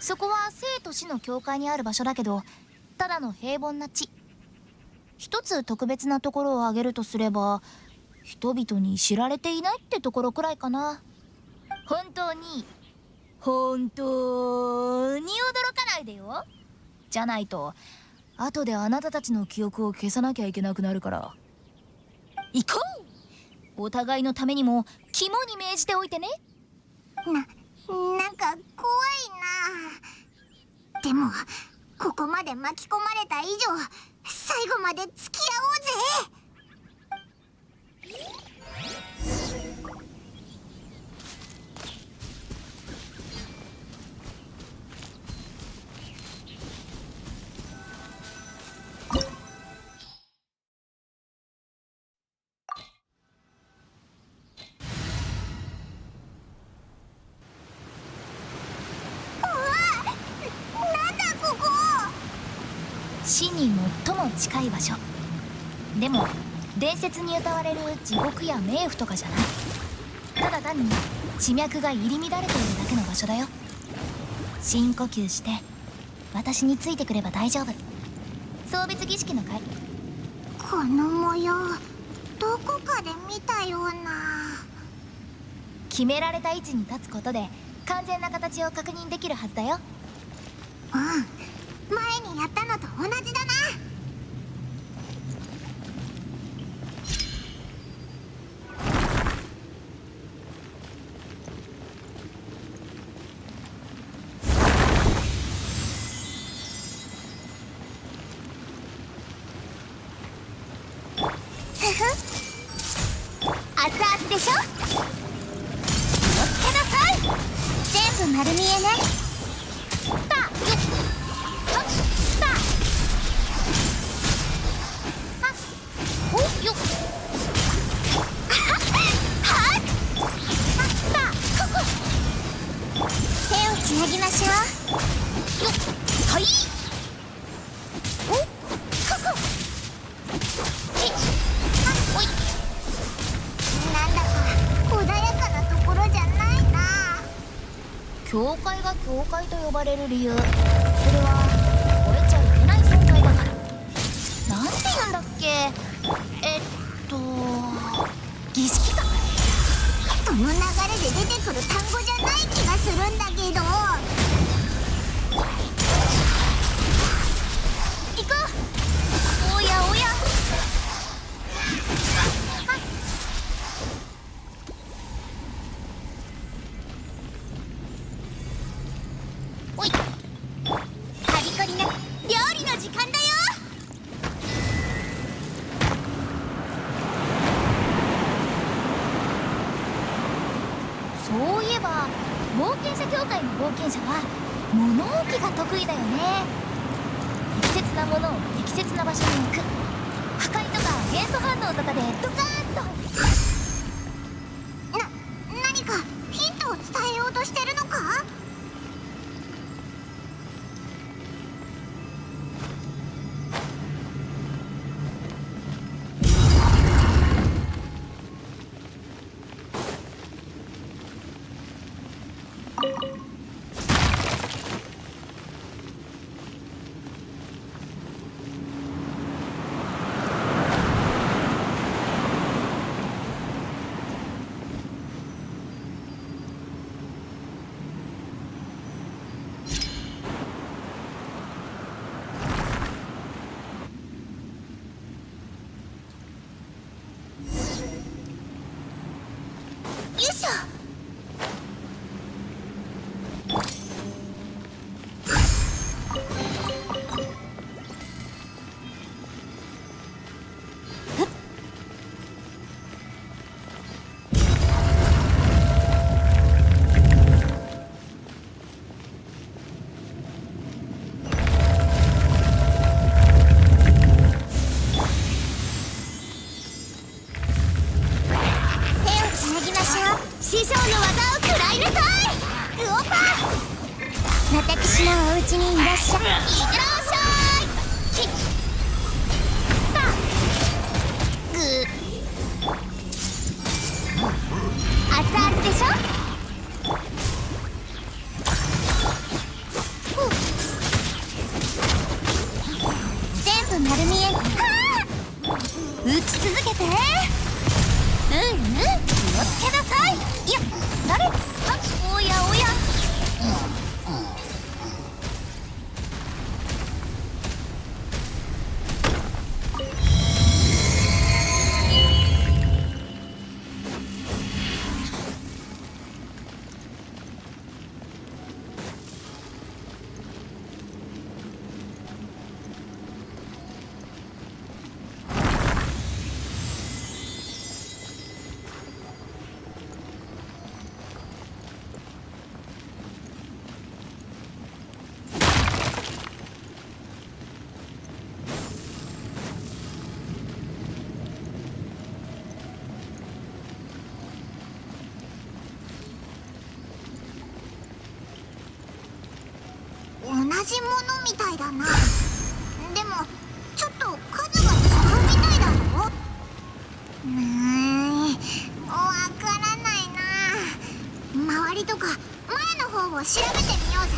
そこは生と死の境界にある場所だけど、ただの平凡な地。一つ特別なところを挙げるとすれば、人々に知られていないってところくらいかな。本当に驚かないでよ。じゃないと後であなたたちの記憶を消さなきゃいけなくなるから。行こう。お互いのためにも肝に銘じておいてね。なんか怖いな。でもここまで巻き込まれた以上、最後まで付き合おうぜ。死に最も近い場所。でも伝説に歌われる地獄や冥府とかじゃない。ただ単に地脈が入り乱れているだけの場所だよ。深呼吸して私についてくれば大丈夫。送別儀式の会。この模様、どこかで見たような。決められた位置に立つことで完全な形を確認できるはずだよ。うん、前にやったのと同じだな。熱々でしょ。気をつけなさい。全部丸見えね。つなぎましょう。よっ、はい。お、ここ。おい。なんだか穏やかなところじゃないな。教会が教会と呼ばれる理由、それは超えちゃいけない存在だから。なんて言うんだっけ。儀式か。その流れで出てくる単語じゃない気がするんだけど。行こう。おやおや。おい。カリカリな料理の時間だよ。そういえば冒険者協会の冒険者は物置が得意だよね。適切なものを適切な場所に置く。破壊とか元素反応とかでドカーンと。何かヒントを伝えようとしてるのか。よいしょ。師匠の技を食らいなさい。ウオパ。私のお家にいらっしゃい。いってらっしゃい。ひっ。ぐ。あ熱々でしょ。全部丸見え。打ち続けて。気をつけなさい。いや、それ。おやおや。同じものみたいだな。でもちょっと数が違うみたいだぞ。わからないな。周りとか前の方を調べてみようぜ。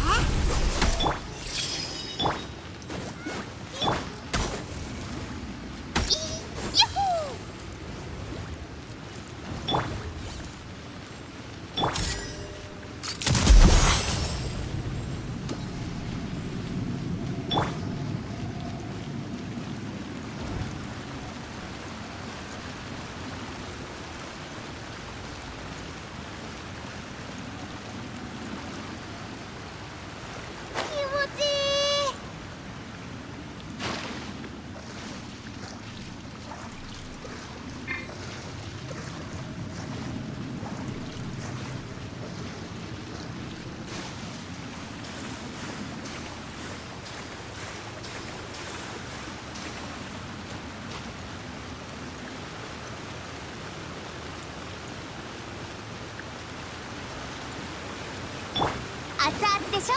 熱々でしょ。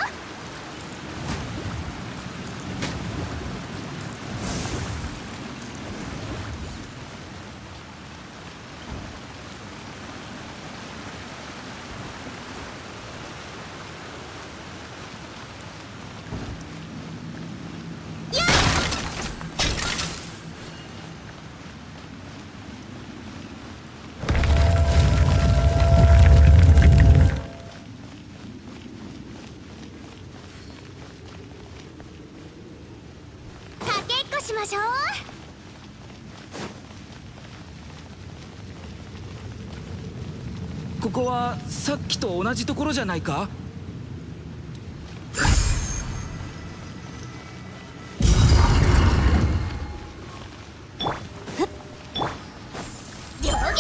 しましょう。ここはさっきと同じところじゃないか？両弦の蝶。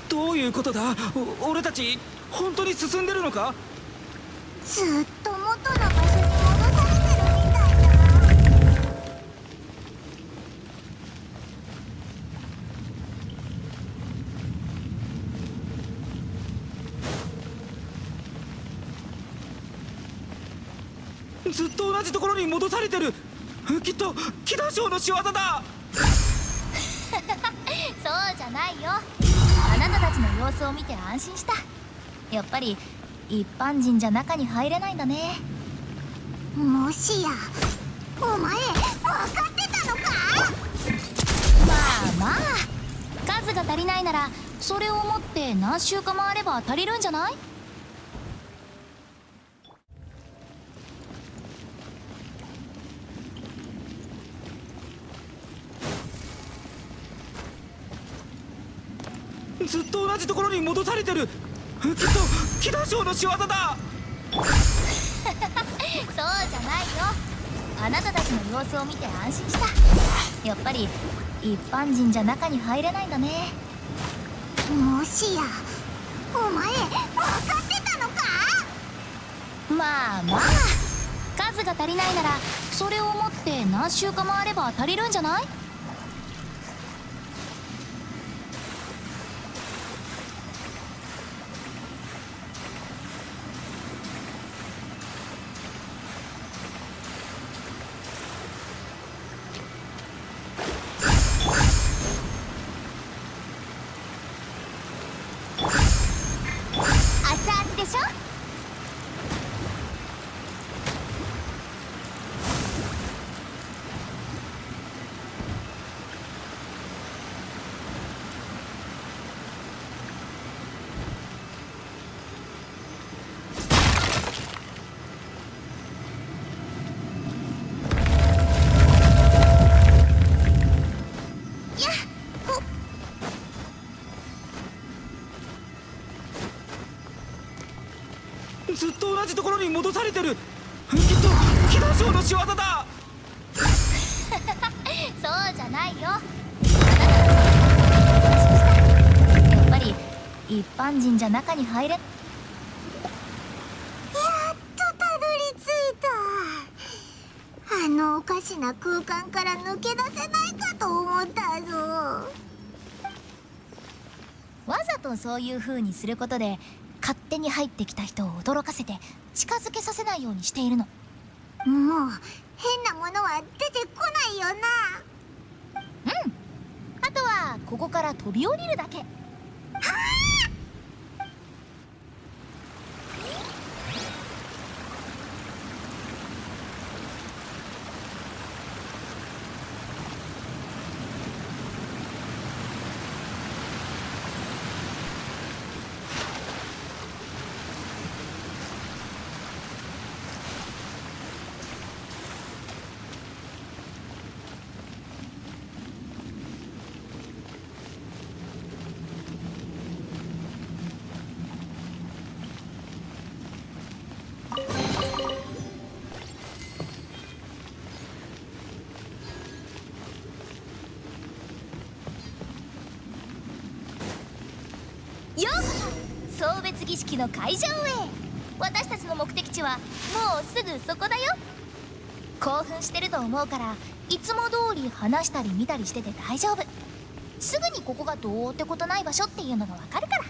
どういうことだ？俺たち本当に進んでるのか？ずっと元の場所に戻されてるみたいだ。ずっと同じところに戻されてる。きっとキダショウの仕業だ。そうじゃないよ。あなたたちの様子を見て安心した。やっぱり一般人じゃ中に入れないんだね。もしやお前分かってたのか？まあまあ、数が足りないならそれを持って何周か回れば足りるんじゃない？ずっと同じところに戻されてる。きっとキダショウの仕業だ。そうじゃないよ。あなたたちの様子を見て安心した。やっぱり一般人じゃ中に入れないんだね。もしやお前分かってたのか？まあまあ、数が足りないならそれを持って何周か回れば足りるんじゃない？熱々でしょ？やっほずっと同じところに戻されてる。きっとキダショウの仕業だ。そうじゃないよ。やっぱり一般人じゃ中に入れ。やっとたどり着いた。あのおかしな空間から抜け出せないかと思ったぞ。わざとそういう風にすることで勝手に入ってきた人を驚かせて近づけさせないようにしているの。もう変なものは出てこないよな。あとはここから飛び降りるだけ。ようこそ送別儀式の会場へ。私たちの目的地はもうすぐそこだよ。興奮してると思うからいつも通り話したり見たりしてて大丈夫。すぐにここがどうってことない場所っていうのがわかるから。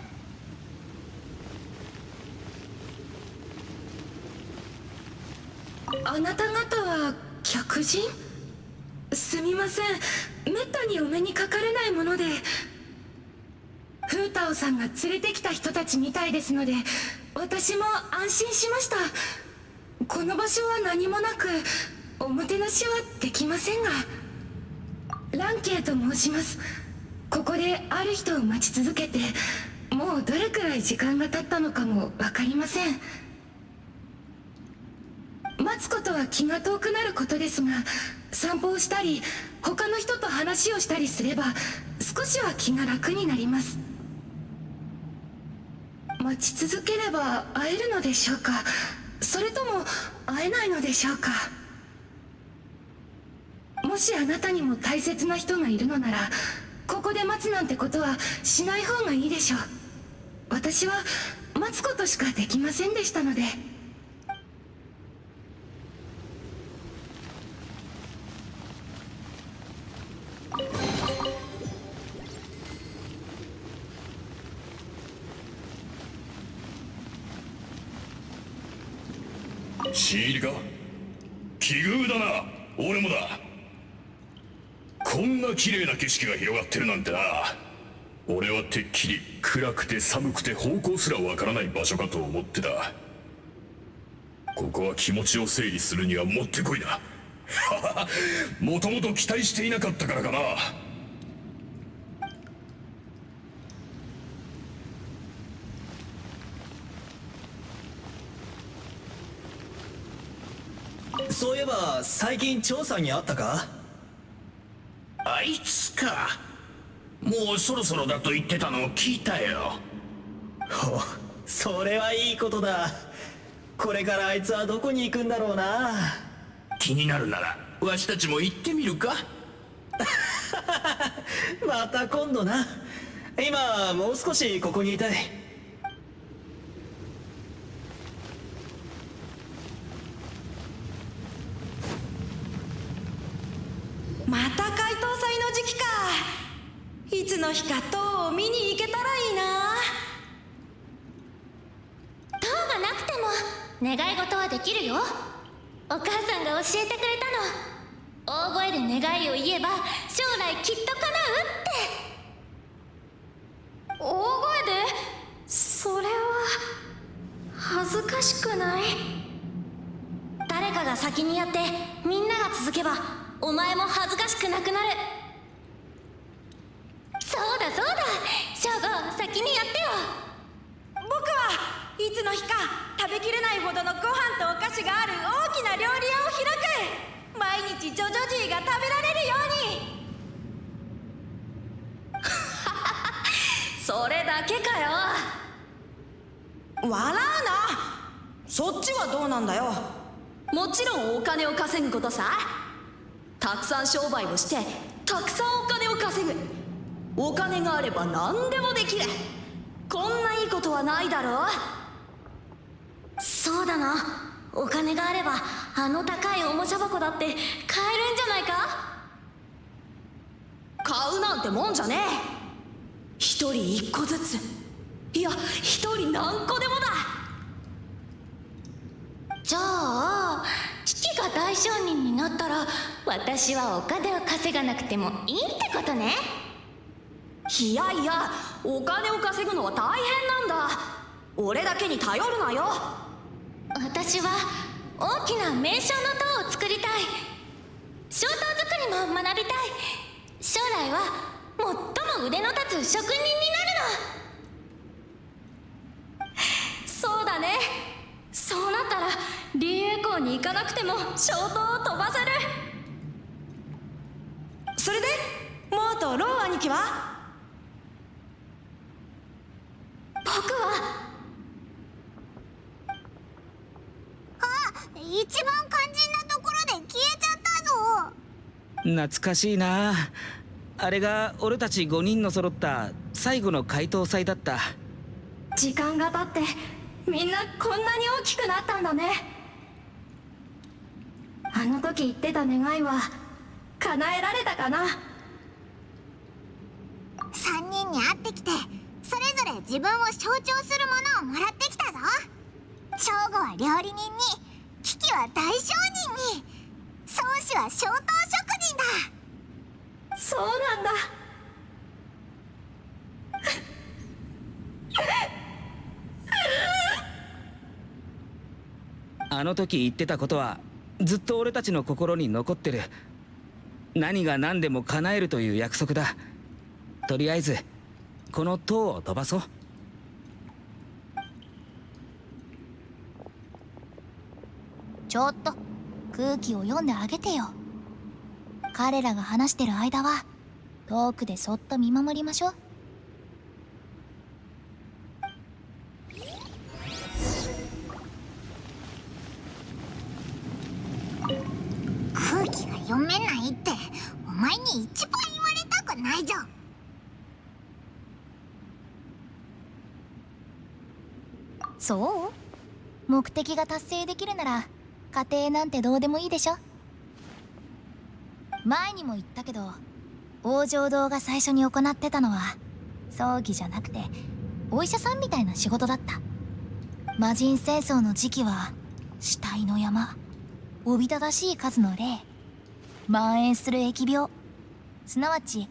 あなた方は客人？すみません、めったにお目にかかれないもので。フータオさんが連れてきた人たちみたいですので、私も安心しました。この場所は何もなくおもてなしはできませんが。ランケイと申します。ここである人を待ち続けてもうどれくらい時間が経ったのかも分かりません。待つことは気が遠くなることですが、散歩をしたり他の人と話をしたりすれば少しは気が楽になります。待ち続ければ会えるのでしょうか、それとも会えないのでしょうか。もしあなたにも大切な人がいるのなら、ここで待つなんてことはしない方がいいでしょう。私は待つことしかできませんでしたので。新入りか？奇遇だな。俺もだ。こんな綺麗な景色が広がってるなんてな。俺はてっきり暗くて寒くて方向すらわからない場所かと思ってた。ここは気持ちを整理するにはもってこいだ。もともと期待していなかったからかな。そういえば最近張さんに会ったか？あいつか。もうそろそろだと言ってたのを聞いたよ。ほう、それはいいことだ。これからあいつはどこに行くんだろうな。気になるならわしたちも行ってみるか？また今度な。今もう少しここにいたい。また解答祭の時期か。いつの日か塔を見に行けたらいいな。塔がなくても願い事はできるよ。お母さんが教えてくれたの。大声で願いを言えば将来きっと叶うって。大声で？それは恥ずかしくない？誰かが先にやってみんなが続けばお前も恥ずかしくなくなる。そうだそうだ、ショーゴ先にやってよ。僕はいつの日か食べきれないほどのご飯とお菓子がある大きな料理屋を開く。毎日ジョジョジーが食べられるように。それだけかよ。笑うな。そっちはどうなんだよ。もちろんお金を稼ぐことさ。たくさん商売をしてたくさんお金を稼ぐ。お金があれば何でもできる。こんないいことはないだろう。そうだな、お金があればあの高いおもちゃ箱だって買えるんじゃないか。買うなんてもんじゃねえ。一人一個ずつ、いや一人何個でもだ。じゃあ父が大商人になったら私はお金を稼がなくてもいいってことね。いやいや、お金を稼ぐのは大変なんだ。俺だけに頼るなよ。私は大きな名将の塔を作りたい。衝塔作りも学びたい。将来は最も腕の立つ職人になるの。そうだね。そうなったら竜栄光に行かなくても衝塔を飛ばせる。それでモーとロー兄貴は？僕は一番肝心なところで消えちゃったぞ。懐かしいな。あれが俺たち5人の揃った最後の解答祭だった。時間が経ってみんなこんなに大きくなったんだね。あの時言ってた願いは叶えられたかな。3人に会ってきてそれぞれ自分を象徴するものをもらってきたぞ。ショーゴは料理人に、キキは大商人に、宗師は衝塔職人だ。そうなんだ。あの時言ってたことはずっと俺たちの心に残ってる。何が何でも叶えるという約束だ。とりあえずこの塔を飛ばそう。ちょっと空気を読んであげてよ。彼らが話してる間は遠くでそっと見守りましょう。空気が読めないってお前に一番言われたくないじゃん。そう目的が達成できるなら家庭なんてどうでもいいでしょ。前にも言ったけど王城堂が最初に行ってたのは葬儀じゃなくてお医者さんみたいな仕事だった。魔人戦争の時期は死体の山、おびただしい数の霊、蔓延する疫病、すなわち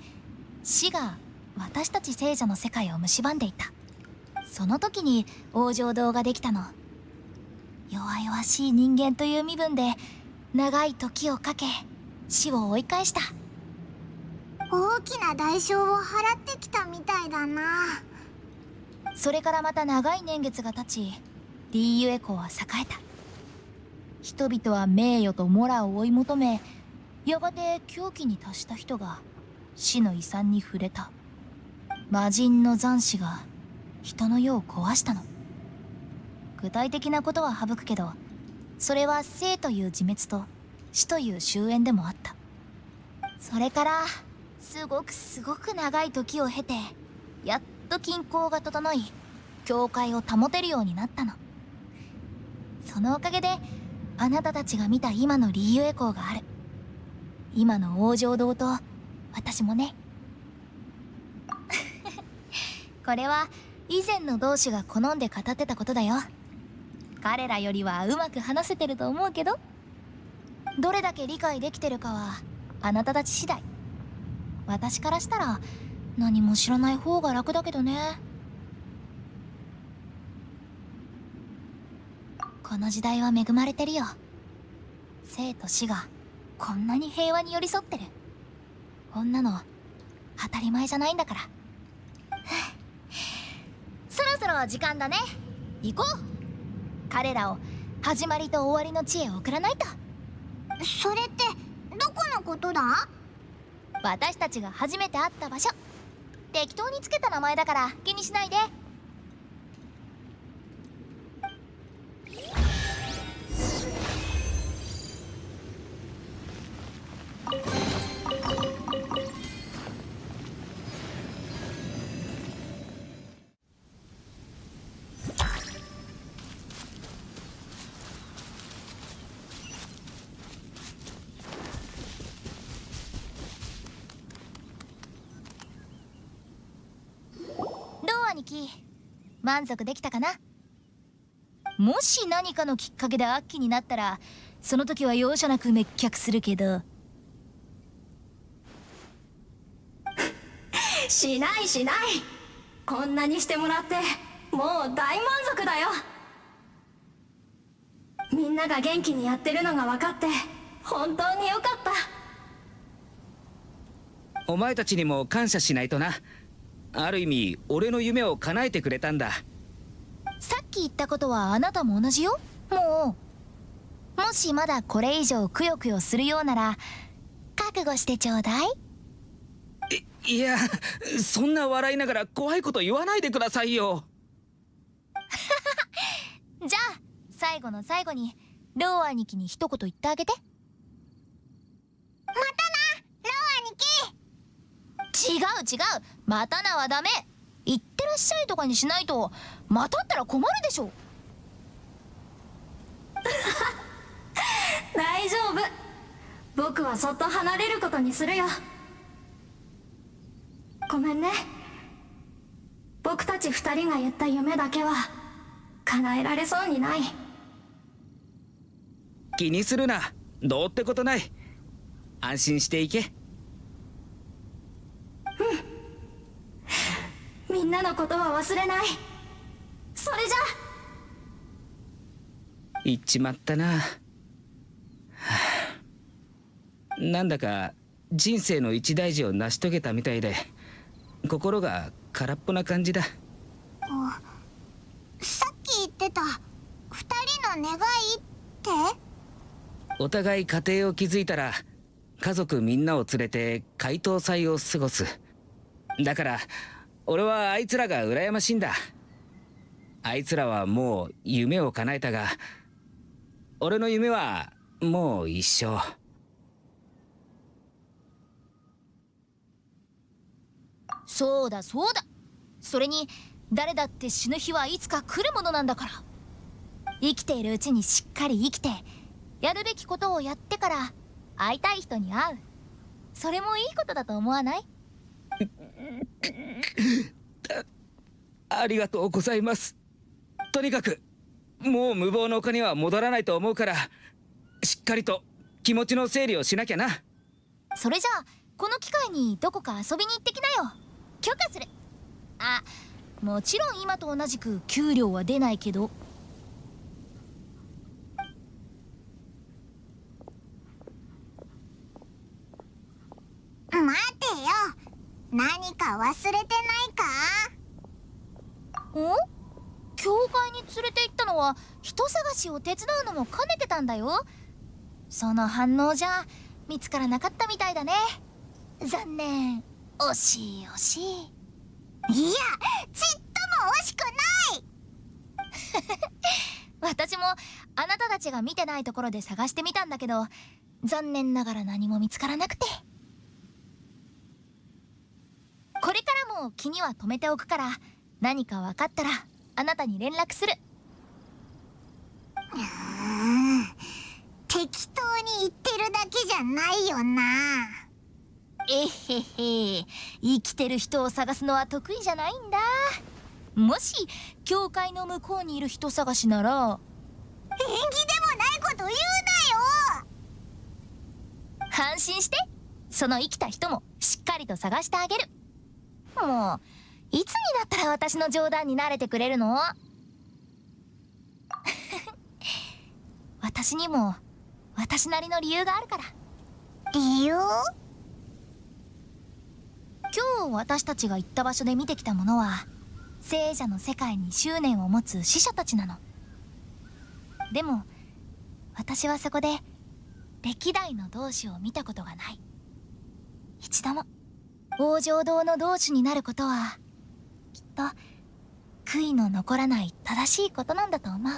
死が私たち聖者の世界を蝕んでいた。その時に王城堂ができたの。弱々しい人間という身分で長い時をかけ死を追い返した。大きな代償を払ってきたみたいだな。それからまた長い年月が経ちリーユエ港は栄えた。人々は名誉とモラを追い求め、やがて狂気に達した人が死の遺産に触れた。魔人の残滓が人の世を壊したの。具体的なことは省くけど、それは生という自滅と死という終焉でもあった。それからすごく長い時を経て、やっと均衡が整い、教会を保てるようになったの。そのおかげであなたたちが見た今のリーユエコーがある。今の王城堂と私もね。これは以前の同志が好んで語ってたことだよ。彼らよりはうまく話せてると思うけど、どれだけ理解できてるかはあなたたち次第。私からしたら何も知らない方が楽だけどね。この時代は恵まれてるよ。生と死がこんなに平和に寄り添ってる。こんなの当たり前じゃないんだから。そろそろ時間だね。行こう。彼らを始まりと終わりの地へ送らないと。それってどこのことだ？私たちが初めて会った場所。適当につけた名前だから気にしないで。兄貴、満足できたかな？もし何かのきっかけでアッキになったら、その時は容赦なく滅却するけど。しないしない。こんなにしてもらってもう大満足だよ。みんなが元気にやってるのが分かって本当によかった。お前たちにも感謝しないとな。ある意味俺の夢を叶えてくれたんだ。さっき言ったことはあなたも同じよ。もしまだこれ以上くよくよするようなら覚悟してちょうだい。いや、そんな笑いながら怖いこと言わないでくださいよ。じゃあ最後の最後にロー兄貴に一言言ってあげて。またな、ロー兄貴。違う、またなはダメ。行ってらっしゃいとかにしないと、またったら困るでしょ。大丈夫。僕はそっと離れることにするよ。ごめんね。僕たち二人が言った夢だけは叶えられそうにない。気にするな、どうってことない。安心していけ。みんなのことは忘れない。それじゃ。言っちまったな。なんだか人生の一大事を成し遂げたみたいで心が空っぽな感じだ。さっき言ってた二人の願いってお互い家庭を築いたら家族みんなを連れて回答祭を過ごす。だから俺はあいつらが羨ましいんだ。あいつらはもう夢を叶えたが俺の夢はもう一生。そうだ。それに誰だって死ぬ日はいつか来るものなんだから。生きているうちにしっかり生きてやるべきことをやってから会いたい人に会う。それもいいことだと思わない？ありがとうございます。とにかくもう無謀の丘には戻らないと思うからしっかりと気持ちの整理をしなきゃな。それじゃあこの機会にどこか遊びに行ってきなよ。許可する。あ、もちろん今と同じく給料は出ないけど。待てよ、何か忘れてないか？お？教会に連れて行ったのは人探しを手伝うのも兼ねてたんだよ。その反応じゃ見つからなかったみたいだね。残念。惜しい惜しい。いや、ちっとも惜しくない。私もあなたたちが見てないところで探してみたんだけど、残念ながら何も見つからなくて。これからも気には留めておくから、何か分かったらあなたに連絡する。適当に言ってるだけじゃないよな。えへへ、生きてる人を探すのは得意じゃないんだ。もし教会の向こうにいる人探しなら、縁起でもないこと言うなよ。安心して、その生きた人もしっかりと探してあげる。もういつになったら私の冗談に慣れてくれるの？私にも私なりの理由があるから。理由？今日私たちが行った場所で見てきたものは、聖者の世界に執念を持つ死者たちなの。でも私はそこで歴代の同志を見たことがない。一度も。王城堂の同志になることはきっと悔いの残らない正しいことなんだと思う。